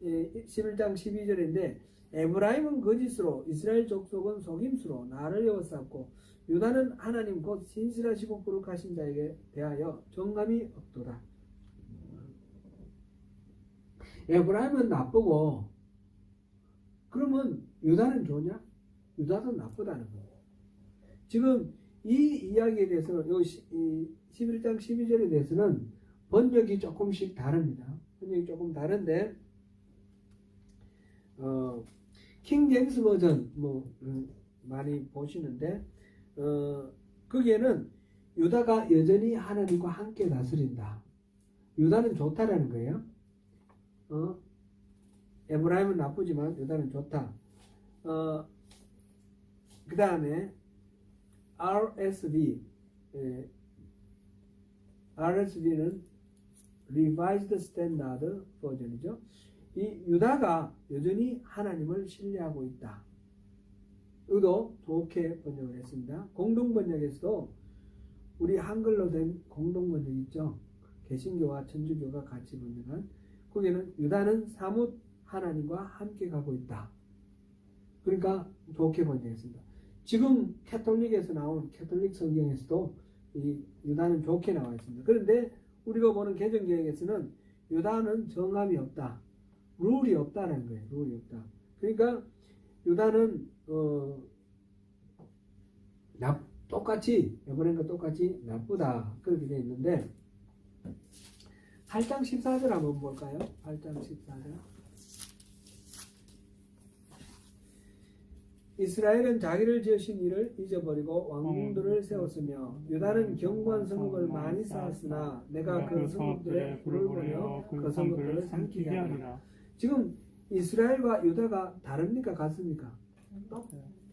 11장 12절인데 에브라임은 거짓으로 이스라엘 족속은 속임수로 나를 에워쌌고 유다는 하나님 곧 신실하시고 거룩하신 자에게 대하여 정감이 없도다. 에브라임은 나쁘고 그러면 유다는 좋냐? 유다도 나쁘다는 거예요. 지금 이 이야기에 대해서는 요 11장 12절에 대해서는 번역이 조금씩 다릅니다. 번역이 조금 다른데 킹 제임스 버전 많이 보시는데 거기에는 유다가 여전히 하나님과 함께 다스린다. 유다는 좋다라는 거예요. 에브라임은 나쁘지만 유다는 좋다. 그 다음에 RSV는 Revised Standard 버전이죠. 이 유다가 여전히 하나님을 신뢰하고 있다. 이것도 좋게 번역을 했습니다. 공동번역에서도 우리 한글로 된 공동번역 있죠. 개신교와 천주교가 같이 번역한 거기는 유다는 사뭇 하나님과 함께 가고 있다. 그러니까 좋게 번역했습니다. 지금 캐톨릭에서 나온 캐톨릭 성경에서도 이 유다는 좋게 나와 있습니다. 그런데 우리가 보는 개정개혁에서는 유다는 정함이 없다. 룰이 없다라는 거예요. 룰이 없다. 그러니까 유다는 똑같이 에브라임과 똑같이 나쁘다 그렇게 되어 있는데 8장 14절 한번 볼까요? 8장 14절. 이스라엘은 자기를 지으신 이를 잊어버리고 왕궁들을 세웠으며 유다는 견고한 성읍을 많이 쌓았으나 내가 그 성읍들에 불을 보내어 그 성읍들을 삼키게 하리라. 지금 이스라엘과 유다가 다릅니까? 같습니까?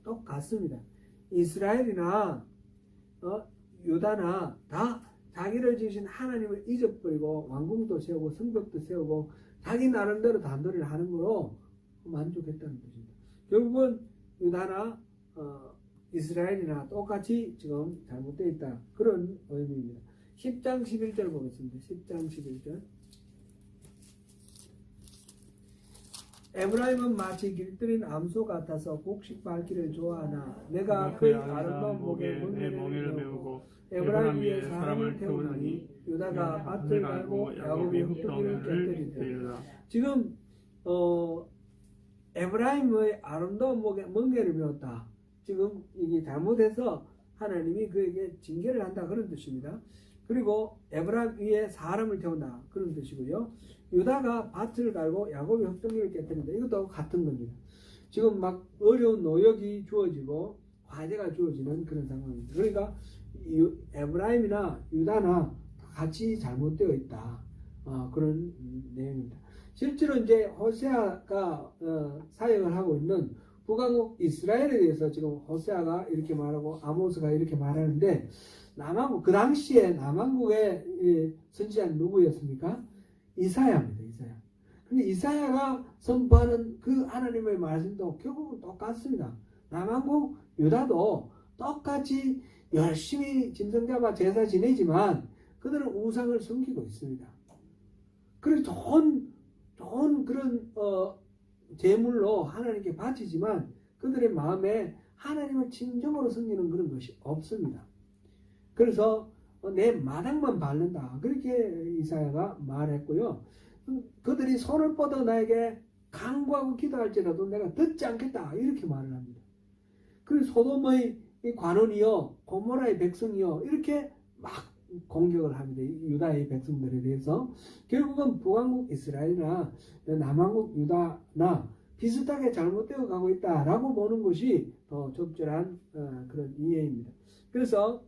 똑같습니다. 이스라엘이나 유다나 다 자기를 지으신 하나님을 잊어버리고 왕궁도 세우고 성벽도 세우고 자기 나름대로 단도리를 하는 거로 만족했다는 것입니다. 결국은 유다나 이스라엘이나 똑같이 지금 잘못되어 있다. 그런 의미입니다. 10장 11절 보겠습니다. 10장 11절. 에브라임은 마치 길들인 암소 같아서 곡식 밟기를 좋아하나 내가 그의 아름다운 목에
내 멍에를 메우고
에브라임 위에 사람을 태우나니 유다가 밭을 갈고 야곱이 흙덩이를 깨뜨리리라. 지금 에브라임의 아름다운 목에 멍에를 메웠다. 지금 이게 잘못해서 하나님이 그에게 징계를 한다 그런 뜻입니다. 그리고 에브라임 위에 사람을 태운다 그런 뜻이고요. 유다가 밭을 갈고 야곱이 흙덩이를 깨뜨린다. 이것도 같은 겁니다. 지금 막 어려운 노역이 주어지고 화제가 주어지는 그런 상황입니다. 그러니까 에브라임이나 유다나 같이 잘못되어 있다. 그런 내용입니다. 실제로 이제 호세아가 사역을 하고 있는 북왕국 이스라엘에 대해서 지금 호세아가 이렇게 말하고 아모스가 이렇게 말하는데 남왕국 그 당시에 남왕국의 선지자는 누구였습니까? 이사야입니다. 이사야. 근데 이사야가 선포하는 그 하나님의 말씀도 결국은 똑같습니다. 남왕국 유다도 똑같이 열심히 짐승 잡아 제사 지내지만 그들은 우상을 섬기고 있습니다. 그래서 좋은 그런 제물로 하나님께 바치지만 그들의 마음에 하나님을 진정으로 섬기는 그런 것이 없습니다. 그래서 내 마당만 밟는다. 그렇게 이사야가 말했고요. 그들이 손을 뻗어 나에게 간구하고 기도할지라도 내가 듣지 않겠다. 이렇게 말을 합니다. 그리고 소돔의 관원이여 고모라의 백성이여 이렇게 막 공격을 합니다. 유다의 백성들에 대해서. 결국은 북왕국 이스라엘이나 남왕국 유다나 비슷하게 잘못되어 가고 있다라고 보는 것이 더 적절한 그런 이해입니다. 그래서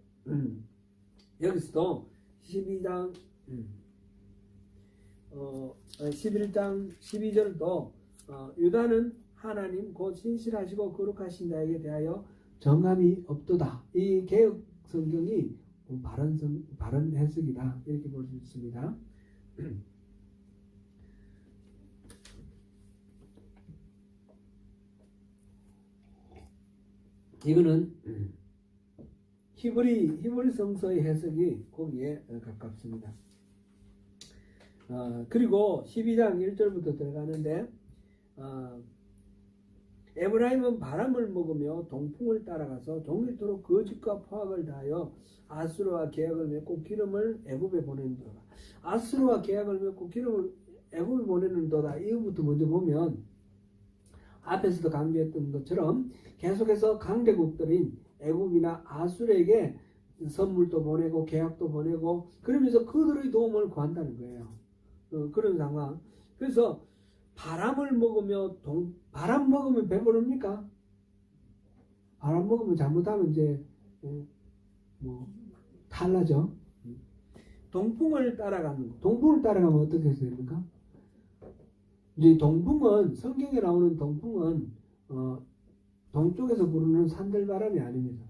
여기서도 12장 11장 12절도 유다는 하나님 곧 신실하시고 거룩하신 자에게 대하여 정함이 없도다. 이 개혁 성경이 바른 해석이다. 이렇게 볼 수 있습니다. 이거는 히브리 성서의 해석이 거기에 가깝습니다. 그리고 12장 1절부터 들어가는데 에브라임은 바람을 먹으며 동풍을 따라가서 종일토록 거짓과 포악을 다하여 아수르와 계약을 맺고 기름을 애굽에 보내는도다. 아수르와 계약을 맺고 기름을 애굽에 보내는도다. 이거부터 먼저 보면 앞에서도 강조했던 것처럼 계속해서 강대국들인 애굽이나 아수르에게 선물도 보내고 계약도 보내고 그러면서 그들의 도움을 구한다는 거예요. 그런 상황. 그래서 바람 먹으면 배부릅니까? 바람 먹으면 잘못하면 이제 탈나죠. 동풍을 따라가는 거. 동풍을 따라가면 어떻게 해야 됩니까? 이제 동풍은 성경에 나오는 동풍은 동쪽에서 부르는 산들바람이 아닙니다.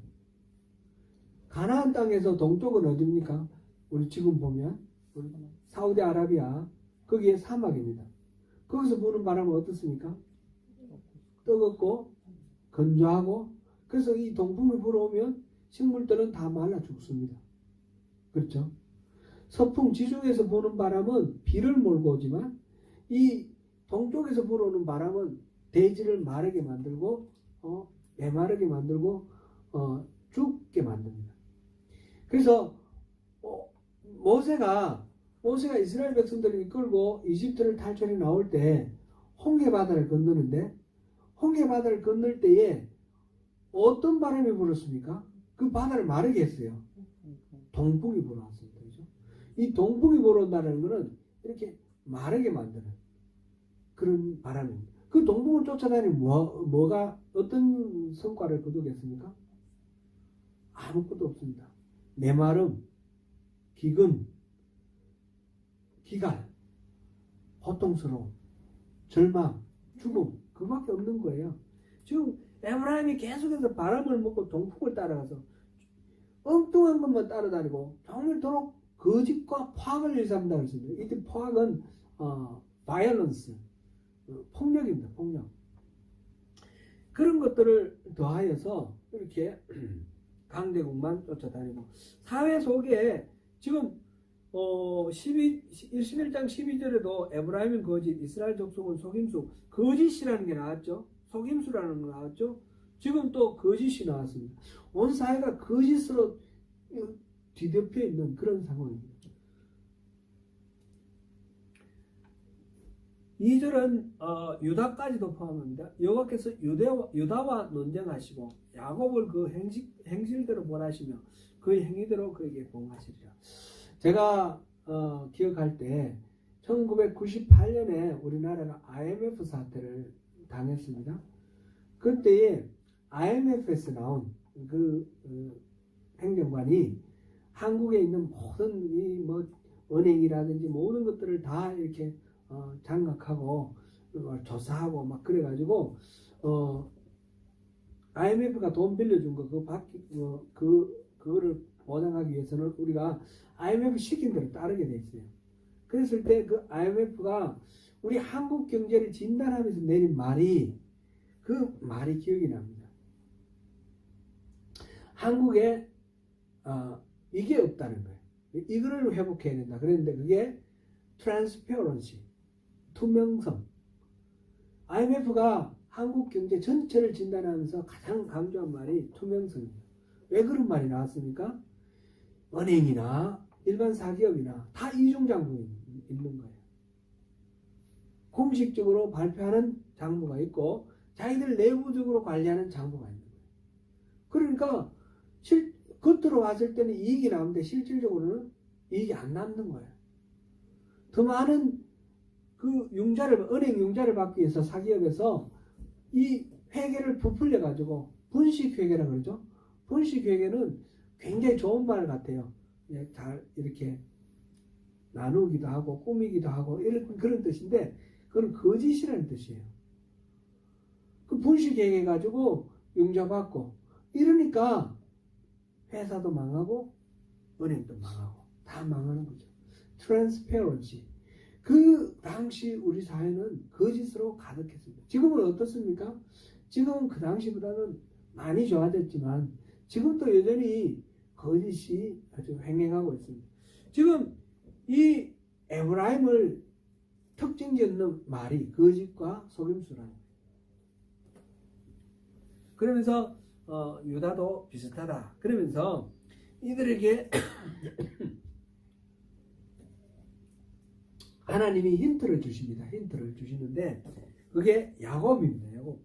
가나안 땅에서 동쪽은 어디입니까? 우리 지금 보면 사우디아라비아 거기에 사막입니다. 거기서 부는 바람은 어떻습니까? 뜨겁고 건조하고 그래서 이 동풍이 불어오면 식물들은 다 말라 죽습니다. 그렇죠? 서풍 지중해에서 부는 바람은 비를 몰고 오지만 이 동쪽에서 불어오는 바람은 대지를 마르게 만들고 메마르게 만들고 죽게 만듭니다. 그래서 모세가 이스라엘 백성들을 이끌고 이집트를 탈출해 나올 때 홍해바다를 건너는데 홍해바다를 건널 때에 어떤 바람이 불었습니까? 그 바다를 마르게 했어요. 동풍이 불어왔습니다. 그렇죠? 이 동풍이 불어온다는 것은 이렇게 마르게 만드는 그런 바람입니다. 그 동풍을 쫓아다니면 뭐가 어떤 성과를 거두겠습니까? 아무것도 없습니다. 메마름, 기근, 기갈, 고통스러움, 절망, 죽음 그밖에 없는 거예요. 지금 에브라임이 계속해서 바람을 먹고 동풍을 따라가서 엉뚱한 것만 따라다니고 종일토록 거짓과 포악을 일삼는다고 했습니다. 이때 포악은 violence, 폭력입니다. 폭력. 그런 것들을 더하여서 이렇게 강대국만 쫓아다니고 사회 속에 지금 11장 12절에도 에브라임은 거짓, 이스라엘 족속은 속임수, 거짓이라는 게 나왔죠. 속임수라는 거 나왔죠. 지금 또 거짓이 나왔습니다. 온 사회가 거짓으로 뒤덮여 있는 그런 상황입니다. 2절은 유다까지도 포함합니다. 여호와께서 유다와 논쟁하시고 야곱을 그 행실대로 벌하시며 그의 행위대로 그에게 봉하시리라. 제가 기억할 때 1998년에 우리나라가 IMF 사태를 당했습니다. 그때에 IMF에서 나온 그 행정관이 한국에 있는 모든 이 은행이라든지 모든 것들을 다 이렇게 장악하고 조사하고 막 그래가지고 IMF가 돈 빌려준 거 그거를 보장하기 위해서는 우리가 IMF 시킨 대로 따르게 돼 있어요. 그랬을 때 그 IMF가 우리 한국 경제를 진단하면서 내린 말이 그 말이 기억이 납니다. 한국에 이게 없다는 거예요. 이거를 회복해야 된다. 그랬는데 그게 transparency, 투명성. IMF가 한국 경제 전체를 진단하면서 가장 강조한 말이 투명성입니다. 왜 그런 말이 나왔습니까? 은행이나 일반 사기업이나 다 이중 장부가 있는 거예요. 공식적으로 발표하는 장부가 있고 자기들 내부적으로 관리하는 장부가 있는 거예요. 그러니까 겉으로 봤을 때는 이익이 나오는데 실질적으로는 이익이 안 남는 거예요. 더 많은 그 은행 융자를 받기 위해서 사기업에서 이 회계를 부풀려 가지고 분식회계라 그러죠. 분식회계는 굉장히 좋은 말 같아요. 잘 이렇게 나누기도 하고 꾸미기도 하고 이런 그런 뜻인데 그건 거짓이라는 뜻이에요. 그 분식회계 가지고 융자 받고 이러니까 회사도 망하고 은행도 망하고 다 망하는 거죠. 트랜스페런시. 그 당시 우리 사회는 거짓으로 가득했습니다. 지금은 어떻습니까? 지금은 그 당시보다는 많이 좋아졌지만 지금도 여전히 거짓이 아주 횡행하고 있습니다. 지금 이 에브라임을 특징 짓는 말이 거짓과 속임수라는 거예요. 그러면서 유다도 비슷하다. 그러면서 이들에게 하나님이 힌트를 주십니다. 힌트를 주시는데 그게 야곱입니다. 야곱.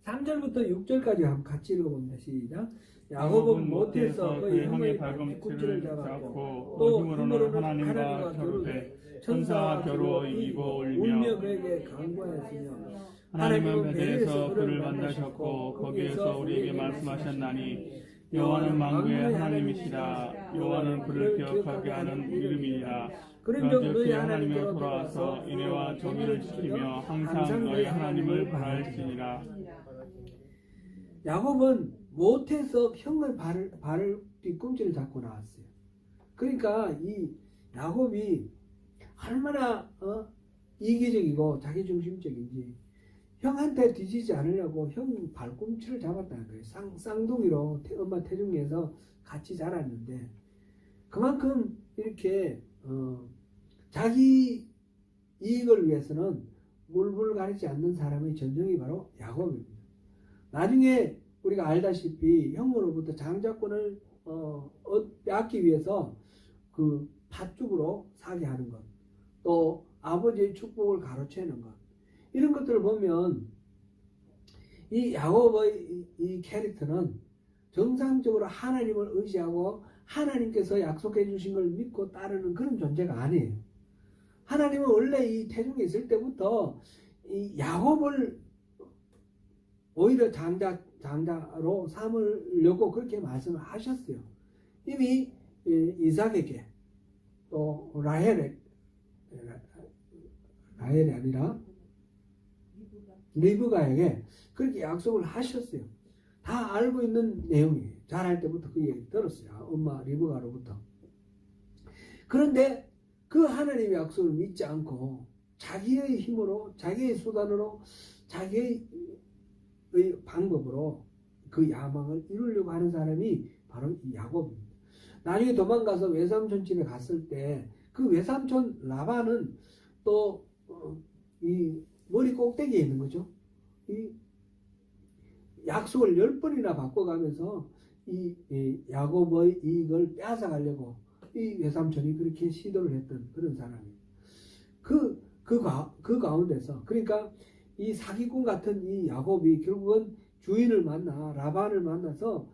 3절부터 6절까지 한번 같이 읽어봅니다. 시작. 야곱은 못해서 그의 형의 발꿈치를 잡았고 또 힘으로는 하나님과 겨루되 천사와 겨루어 이기고 울며 그에게 간구하였으며
하나님은 베델에서 그를 만나셨고 거기에서 우리에게 말씀하셨나니 여호와는 만구의 하나님이시라. 여호와는 그를 기억하게 하는 이름이니라. 그런즉 너희 하나님께 돌아와서 인애와 정의를 지키며 항상 너희 하나님을 바랄지니라.
야곱은 못해서 형의 발을 뒤꿈치를 잡고 나왔어요. 그러니까 이 야곱이 얼마나 이기적이고 자기중심적인지 형한테 뒤지지 않으려고 형 발꿈치를 잡았다는 거예요. 쌍둥이로 엄마 태중에서 같이 자랐는데 그만큼 이렇게 자기 이익을 위해서는 물불 가리지 않는 사람의 전형이 바로 야곱입니다. 나중에 우리가 알다시피 형으로부터 장자권을 빼앗기 위해서 그 팥죽으로 사게 하는 것, 또 아버지의 축복을 가로채는 것, 이런 것들을 보면 이 야곱의 이 캐릭터는 정상적으로 하나님을 의지하고 하나님께서 약속해 주신 걸 믿고 따르는 그런 존재가 아니에요. 하나님은 원래 이 태중에 있을 때부터 이 야곱을 오히려 장자로 삼으려고 그렇게 말씀을 하셨어요. 이미 이삭에게 또 라헬이 아니라 리브가에게 그렇게 약속을 하셨어요. 다 알고 있는 내용이에요. 자랄 때부터 그 얘기 들었어요. 엄마 리브가로부터. 그런데 그 하나님의 약속을 믿지 않고 자기의 힘으로, 자기의 수단으로, 자기의 방법으로 그 야망을 이루려고 하는 사람이 바로 이 야곱입니다. 나중에 도망가서 외삼촌 집에 갔을 때 그 외삼촌 라반은 또 이 머리 꼭대기에 있는 거죠. 이 약속을 10번이나 바꿔가면서 이 야곱의 이익을 빼앗아가려고 이 외삼촌이 그렇게 시도를 했던 그런 사람이에요. 그 가운데서 그러니까 이 사기꾼 같은 이 야곱이 결국은 주인을 만나 라반을 만나서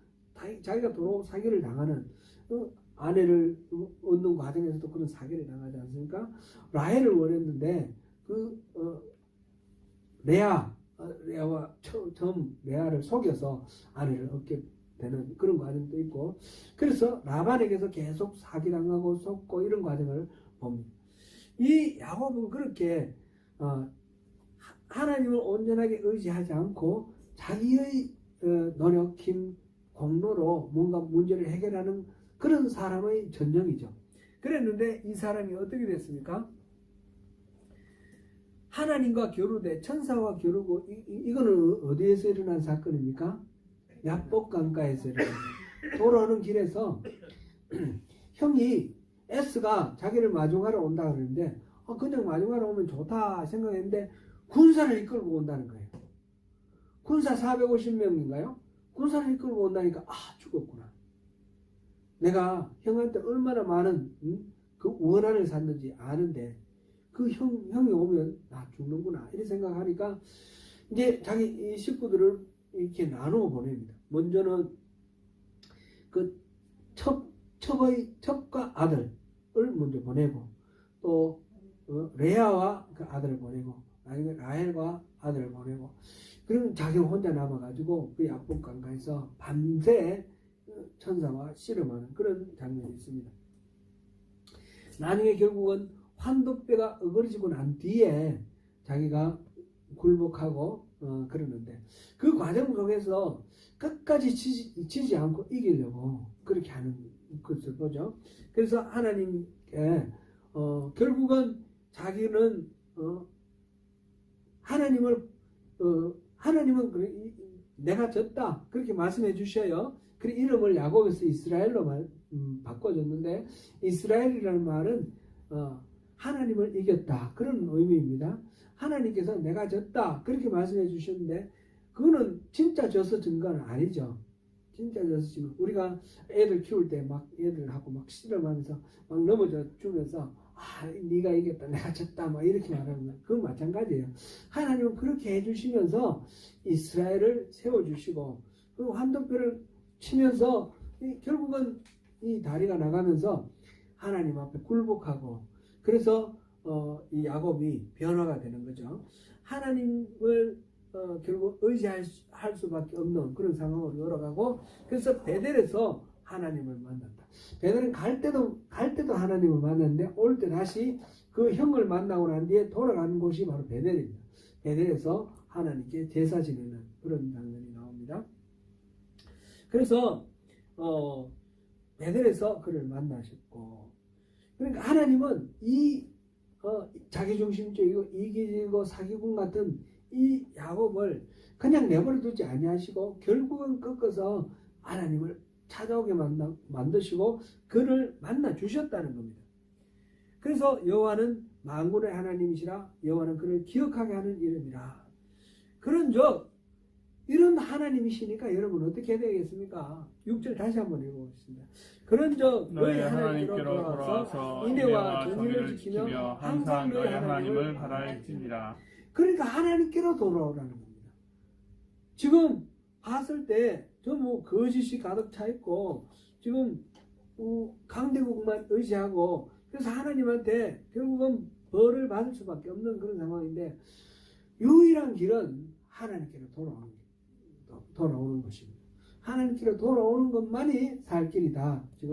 자기가 도로 사기를 당하는 아내를 얻는 과정에서도 그런 사기를 당하지 않습니까? 라헬을 원했는데 레아와 처음 레아를 속여서 아내를 얻게 되는 그런 과정도 있고, 그래서 라반에게서 계속 사기당하고 속고 이런 과정을 봅니다. 이 야곱은 그렇게 하나님을 온전하게 의지하지 않고 자기의 노력, 힘, 공로로 뭔가 문제를 해결하는 그런 사람의 전형이죠. 그랬는데 이 사람이 어떻게 됐습니까? 하나님과 겨루되 천사와 겨루고 이거는 어디에서 일어난 사건입니까? 야복 강가에서 일어난 돌아오는 길에서 형이 S가 자기를 마중하러 온다 그러는데 그냥 마중하러 오면 좋다 생각했는데 군사를 이끌고 온다는 거예요. 군사 450명인가요? 군사를 이끌고 온다니까 죽었구나. 내가 형한테 얼마나 많은 그 원한을 샀는지 아는데 그 형이 오면 나 죽는구나 이렇게 생각하니까 이제 자기 식구들을 이렇게 나누어 보냅니다. 먼저는 그 첩과 아들을 먼저 보내고 또 레아와 그 아들을 보내고 아니면 라헬과 아들을 보내고 그러면 자기 혼자 남아가지고 그 야복 강가에서 밤새 천사와 씨름하는 그런 장면이 있습니다. 나중에 결국은 환도뼈가 어그러지고 난 뒤에 자기가 굴복하고 그러는데 그 과정 속에서 끝까지 지지 않고 이기려고 그렇게 하는 것을 보죠. 그래서 하나님께 결국은 자기는 하나님은 내가 졌다 그렇게 말씀해 주셔요. 그 이름을 야곱에서 이스라엘로 바꿔줬는데 이스라엘이라는 말은 하나님을 이겼다 그런 의미입니다. 하나님께서 내가 졌다 그렇게 말씀해 주셨는데 그거는 진짜 져서 진 건 아니죠. 진짜 져서 지금 우리가 애들 키울 때 막 애들하고 막 씨름하면서 막 넘어져 주면서 네가 이겼다 내가 졌다 막 이렇게 말하는 거예요. 그건 마찬가지예요. 하나님은 그렇게 해주시면서 이스라엘을 세워주시고 그리고 환도뼈를 치면서 결국은 이 다리가 나가면서 하나님 앞에 굴복하고 그래서 이 야곱이 변화가 되는 거죠. 하나님을 결국 의지할 수밖에 없는 그런 상황으로 돌아가고 그래서 베델에서 하나님을 만났다. 베델은 갈 때도 하나님을 만났는데 올 때 다시 그 형을 만나고 난 뒤에 돌아가는 곳이 바로 베델입니다. 베델에서 하나님께 제사 지내는 그런 장면이 나옵니다. 그래서 베델에서 그를 만나셨고 그러니까 하나님은 이 자기중심적이고 이기적이고 사기꾼 같은 이 야곱을 그냥 내버려 두지 아니하시고 결국은 꺾어서 하나님을 찾아오게 만드시고 그를 만나 주셨다는 겁니다. 그래서 여호와는 만군의 하나님이시라 여호와는 그를 기억하게 하는 이름이라. 그런즉 이런 하나님이시니까 여러분 어떻게 되겠습니까? 6절 다시 한번 읽어보겠습니다. 그런즉 너희 하나님께로 돌아와서 인애와 정의를 지키며 항상 너희 하나님을 바랄지니라. 그러니까 하나님께로 돌아오라는 겁니다. 지금 봤을 때 전부 거짓이 가득 차 있고 지금 강대국만 의지하고 그래서 하나님한테 결국은 벌을 받을 수밖에 없는 그런 상황인데 유일한 길은 하나님께로 돌아오는 것입니다. 하나님께로 돌아오는 것만이 살 길이다. 지금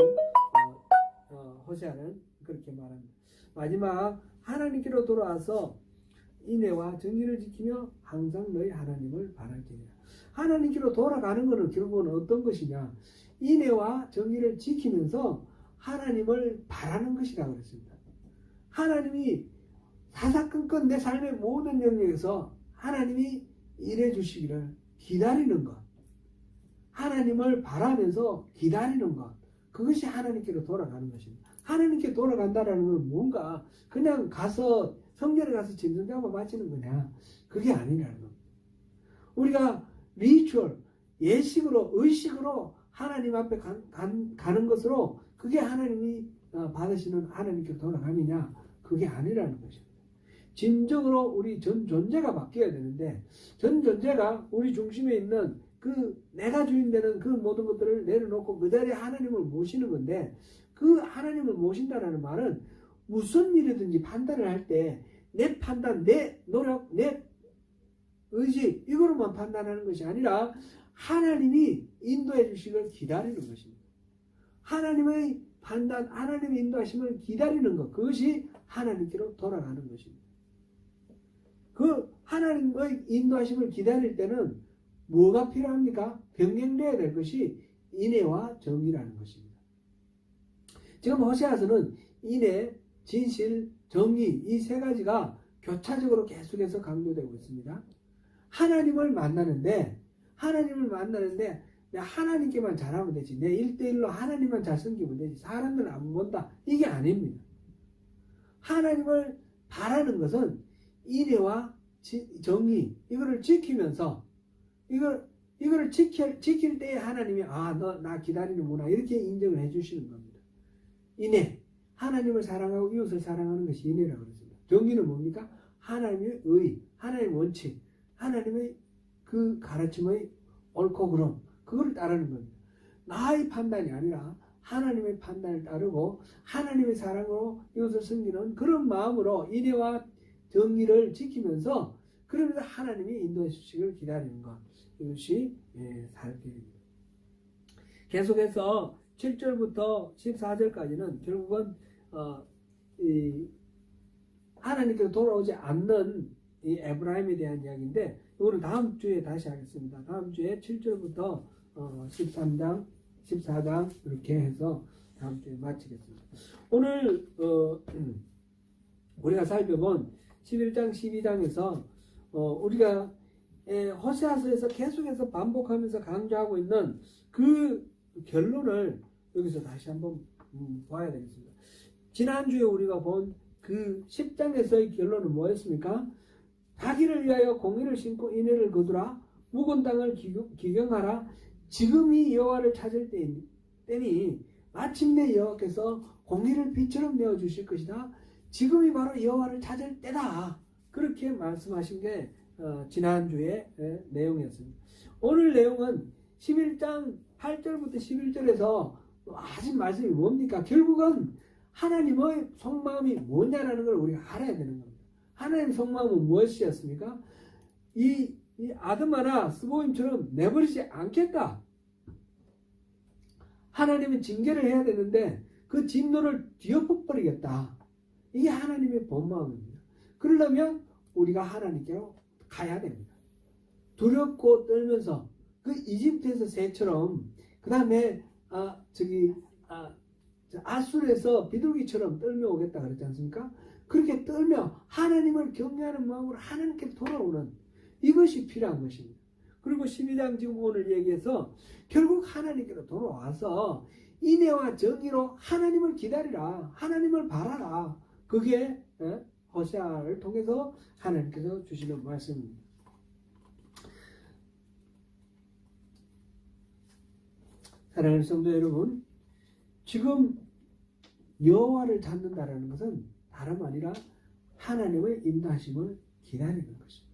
호세아는 그렇게 말합니다. 마지막 하나님께로 돌아와서 인애와 정의를 지키며 항상 너희 하나님을 바랄지니라. 하나님께로 돌아가는 것은 결국은 어떤 것이냐? 인애와 정의를 지키면서 하나님을 바라는 것이라고 그랬습니다. 하나님이 사사건건 내 삶의 모든 영역에서 하나님이 일해 주시기를 기다리는 것, 하나님을 바라면서 기다리는 것, 그것이 하나님께로 돌아가는 것입니다. 하나님께 돌아간다라는 건 뭔가 그냥 가서 성전에 가서 짐승잡아 바치는 거냐, 그게 아니라는 겁니다. 우리가 리추얼, 예식으로, 의식으로 하나님 앞에 가는 것으로 그게 하나님이 받으시는 하나님께 돌아감이냐, 그게 아니라는 것입니다. 진정으로 우리 전 존재가 바뀌어야 되는데 전 존재가 우리 중심에 있는 그 내가 주인 되는 그 모든 것들을 내려놓고 그 자리에 하나님을 모시는 건데 그 하나님을 모신다는 말은 무슨 일이든지 판단을 할 때 내 판단, 내 노력, 내 의지 이거로만 판단하는 것이 아니라 하나님이 인도해 주시길 기다리는 것입니다. 하나님의 판단, 하나님의 인도하심을 기다리는 것, 그것이 하나님께로 돌아가는 것입니다. 그 하나님의 인도하심을 기다릴 때는 뭐가 필요합니까? 병행되어야 될 것이 인애와 정의라는 것입니다. 지금 호세아서는 인애, 진실, 정의 이 세 가지가 교차적으로 계속해서 강조되고 있습니다. 하나님을 만나는데 내가 하나님께만 잘하면 되지, 내 1대1로 하나님만 잘 섬기면 되지, 사람들은 안 본다, 이게 아닙니다. 하나님을 바라는 것은 인애와 정의 이거를 지키면서 이거를 지킬 때에 하나님이 너 나 기다리는구나 이렇게 인정을 해주시는 겁니다. 인애, 하나님을 사랑하고 이웃을 사랑하는 것이 인애라고 그랬습니다. 정의는 뭡니까? 하나님의 의, 하나님의 원칙, 하나님의 그 가르침의 옳고 그름, 그거를 따르는 겁니다. 나의 판단이 아니라 하나님의 판단을 따르고 하나님의 사랑으로 이것을 섬기는 그런 마음으로 인애와 정의를 지키면서 그러면서 하나님이 인도해 주시기를 기다리는 것, 이것이 살길입니다. 계속해서 7절부터 14절까지는 결국은 하나님께서 돌아오지 않는 이 에브라임에 대한 이야기인데, 이거는 다음 주에 다시 하겠습니다. 다음 주에 7절부터 13장, 14장 이렇게 해서 다음 주에 마치겠습니다. 오늘 우리가 살펴본 11장, 12장에서 우리가 호세아서에서 계속해서 반복하면서 강조하고 있는 그 결론을 여기서 다시 한번 봐야 되겠습니다. 지난주에 우리가 본 그 10장에서의 결론은 뭐였습니까? 자기를 위하여 공의를 심고 인애를 거두라. 묵은 땅을 기경하라. 지금이 여호와를 찾을 때니 마침내 여호와께서 공의를 빛처럼 내어주실 것이다. 지금이 바로 여호와를 찾을 때다. 그렇게 말씀하신 게 지난주의 내용이었습니다. 오늘 내용은 11장 8절부터 11절에서 하신 말씀이 뭡니까? 결국은 하나님의 속마음이 뭐냐라는 걸 우리가 알아야 되는 겁니다. 하나님의 속마음은 무엇이었습니까? 이 아드마나 스보임처럼 내버리지 않겠다. 하나님은 징계를 해야 되는데 그 진노를 뒤엎어버리겠다. 이게 하나님의 본마음입니다. 그러려면 우리가 하나님께로 가야 됩니다. 두렵고 떨면서 그 이집트에서 새처럼, 그 다음에 아수르에서 비둘기처럼 떨며 오겠다 그랬지 않습니까? 그렇게 떨며 하나님을 경외하는 마음으로 하나님께 돌아오는 이것이 필요한 것입니다. 그리고 12장 지금 오늘 얘기해서 결국 하나님께로 돌아와서 인애와 정의로 하나님을 기다리라. 하나님을 바라라. 그게 호세아를 통해서 하나님께서 주시는 말씀입니다. 사랑하는 성도 여러분, 지금 여호와를 찾는다라는 것은 다름 아니라 하나님의 인도하심을 기다리는 것입니다.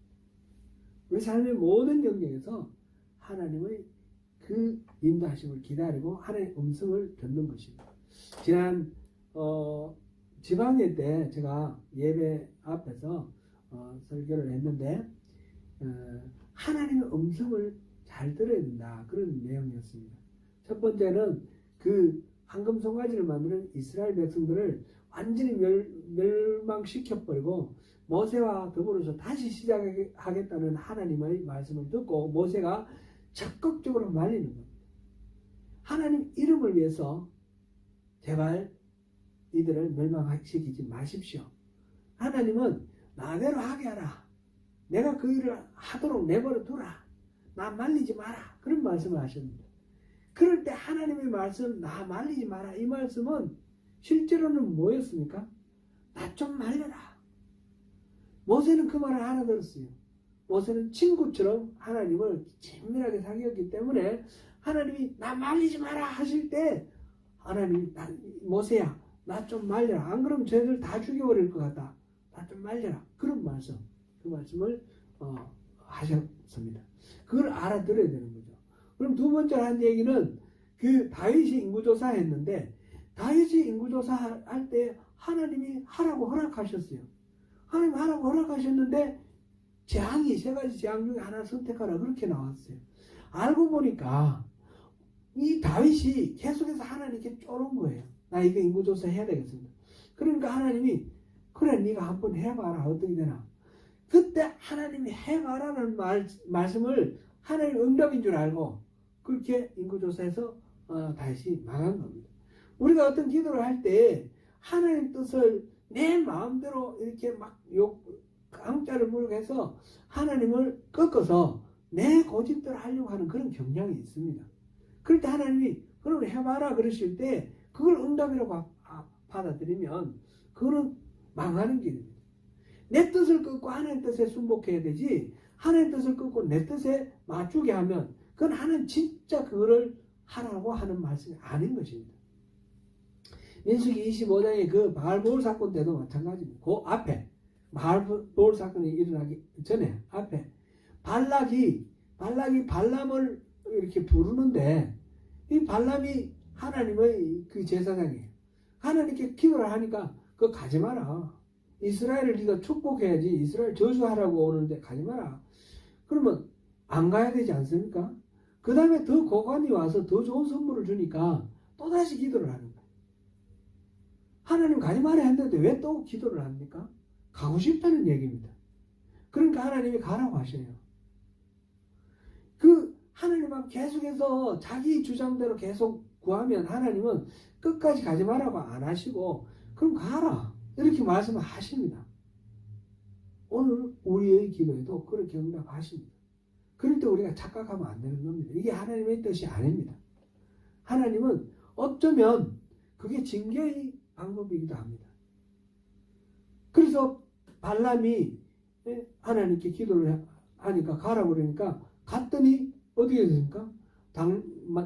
우리 삶의 모든 영역에서 하나님의 그 인도하심을 기다리고 하나님의 음성을 듣는 것입니다. 지난 지방회 때 제가 예배 앞에서 설교를 했는데 하나님의 음성을 잘 들어야 된다, 그런 내용이었습니다. 첫 번째는 그 황금 송아지를 만드는 이스라엘 백성들을 완전히 멸망시켜버리고 모세와 더불어서 다시 시작하겠다는 하나님의 말씀을 듣고 모세가 적극적으로 말리는 겁니다. 하나님 이름을 위해서 제발 이들을 멸망시키지 마십시오. 하나님은 나대로 하게 하라. 내가 그 일을 하도록 내버려 두라. 나 말리지 마라. 그런 말씀을 하셨습니다. 그럴 때 하나님의 말씀, 나 말리지 마라, 이 말씀은 실제로는 뭐였습니까? 나 좀 말려라. 모세는 그 말을 알아들었어요. 모세는 친구처럼 하나님을 친밀하게 사귀었기 때문에 하나님이 나 말리지 마라 하실 때 하나님이 모세야 나 좀 말려라. 안 그러면 쟤들 다 죽여버릴 것 같다. 나 좀 말려라. 그런 말씀, 그 말씀을 하셨습니다. 그걸 알아들어야 되는 거죠. 그럼 두 번째로 한 얘기는 그 다윗이 인구조사 했는데 다윗이 인구조사 할 때 하나님이 하라고 허락하셨어요. 하나님 하라고 허락하셨는데 재앙이 세 가지 재앙 중에 하나 선택하라 그렇게 나왔어요. 알고 보니까 이 다윗이 계속해서 하나님께 쫄은 거예요. 나 이거 인구조사 해야 되겠습니다. 그러니까 하나님이 그래 네가 한번 해봐라 어떻게 되나. 그때 하나님이 해봐라는 말씀을 하나님 응답인 줄 알고 그렇게 인구조사에서 다시 망한 겁니다. 우리가 어떤 기도를 할 때 하나님 뜻을 내 마음대로 이렇게 막 강자를 물고 해서 하나님을 꺾어서 내 고집대로 하려고 하는 그런 경향이 있습니다. 그럴 때 하나님이 그럼 해봐라 그러실 때 그걸 응답이라고 받아들이면 그거는 망하는 길입니다. 내 뜻을 꺾고 하나님 뜻에 순복해야 되지 하나님 뜻을 꺾고 내 뜻에 맞추게 하면 그건 하나님 진짜 그거를 하라고 하는 말씀이 아닌 것입니다. 민수기 25장의 그 바알보올 사건 때도 마찬가지입니다. 그 앞에 바알보올 사건이 일어나기 전에 앞에 발락이 발람을 이렇게 부르는데 이 발람이 하나님의 그 제사장이에요. 하나님께 기도를 하니까 그거 가지 마라. 이스라엘을 네가 축복해야지. 이스라엘 저주하라고 오는데 가지 마라. 그러면 안 가야 되지 않습니까? 그 다음에 더 고관이 와서 더 좋은 선물을 주니까 또다시 기도를 하는 거예요. 하나님 가지 마라 했는데 왜 또 기도를 합니까? 가고 싶다는 얘기입니다. 그러니까 하나님이 가라고 하셔요. 그 하나님은 계속해서 자기 주장대로 계속 구하면 하나님은 끝까지 가지 말라고 안 하시고 그럼 가라 이렇게 말씀하십니다. 오늘 우리의 기도에도 그렇게 응답하십니다. 그럴 때 우리가 착각하면 안 되는 겁니다. 이게 하나님의 뜻이 아닙니다. 하나님은 어쩌면 그게 징계의 방법이기도 합니다. 그래서 발람이 하나님께 기도를 하니까 가라고 그러니까 갔더니 어떻게 됐습니까?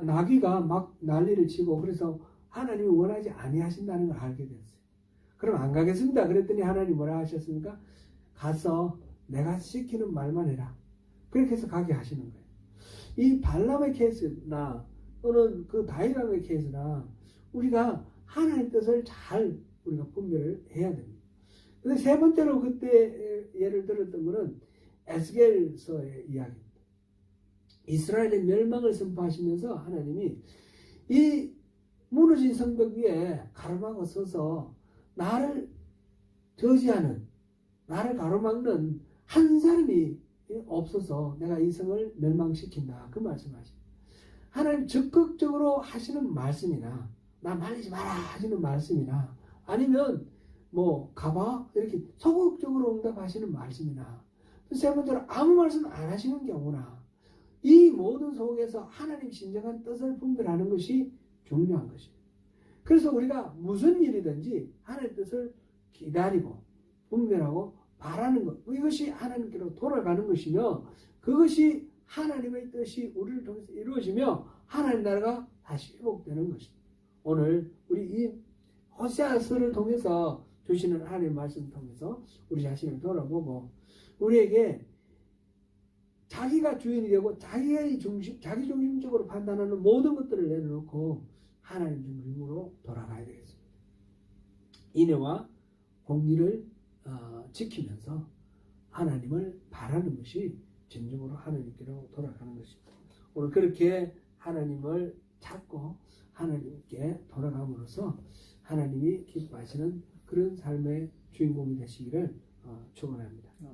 나귀가 막 난리를 치고 그래서 하나님이 원하지 아니하신다는 걸 알게 됐어요. 그럼 안 가겠습니다. 그랬더니 하나님 뭐라 하셨습니까? 가서 내가 시키는 말만 해라. 그렇게 해서 가게 하시는 거예요. 이 발람의 케이스나 또는 그 다이람의 케이스나 우리가 하나님의 뜻을 잘 우리가 분별을 해야 됩니다. 근데 세 번째로 그때 예를 들었던 것은 에스겔서의 이야기입니다. 이스라엘의 멸망을 선포하시면서 하나님이 이 무너진 성벽 위에 가로막아 서서 나를 저지하는, 나를 가로막는 한 사람이 없어서 내가 이 성을 멸망시킨다. 그 말씀하십니다. 하나님 적극적으로 하시는 말씀이나 나 말리지 마라 하시는 말씀이나 아니면 뭐 가봐 이렇게 소극적으로 응답하시는 말씀이나 세 번째로 아무 말씀 안 하시는 경우나 이 모든 속에서 하나님 진정한 뜻을 분별하는 것이 중요한 것입니다. 그래서 우리가 무슨 일이든지 하나님의 뜻을 기다리고 분별하고 바라는 것 이것이 하나님께로 돌아가는 것이며 그것이 하나님의 뜻이 우리를 통해서 이루어지며 하나님 나라가 다시 회복되는 것입니다. 오늘 우리 이 호세아서를 통해서 주시는 하나님의 말씀을 통해서 우리 자신을 돌아보고 우리에게 자기가 주인이 되고 자기 중심적으로 판단하는 모든 것들을 내려놓고 하나님 중심으로 돌아가야 되겠습니다. 인애와 공의를 지키면서 하나님을 바라는 것이 진정으로 하나님께로 돌아가는 것입니다. 오늘 그렇게 하나님을 찾고 하나님께 돌아감으로써 하나님이 기뻐하시는 그런 삶의 주인공이 되시기를 축원합니다.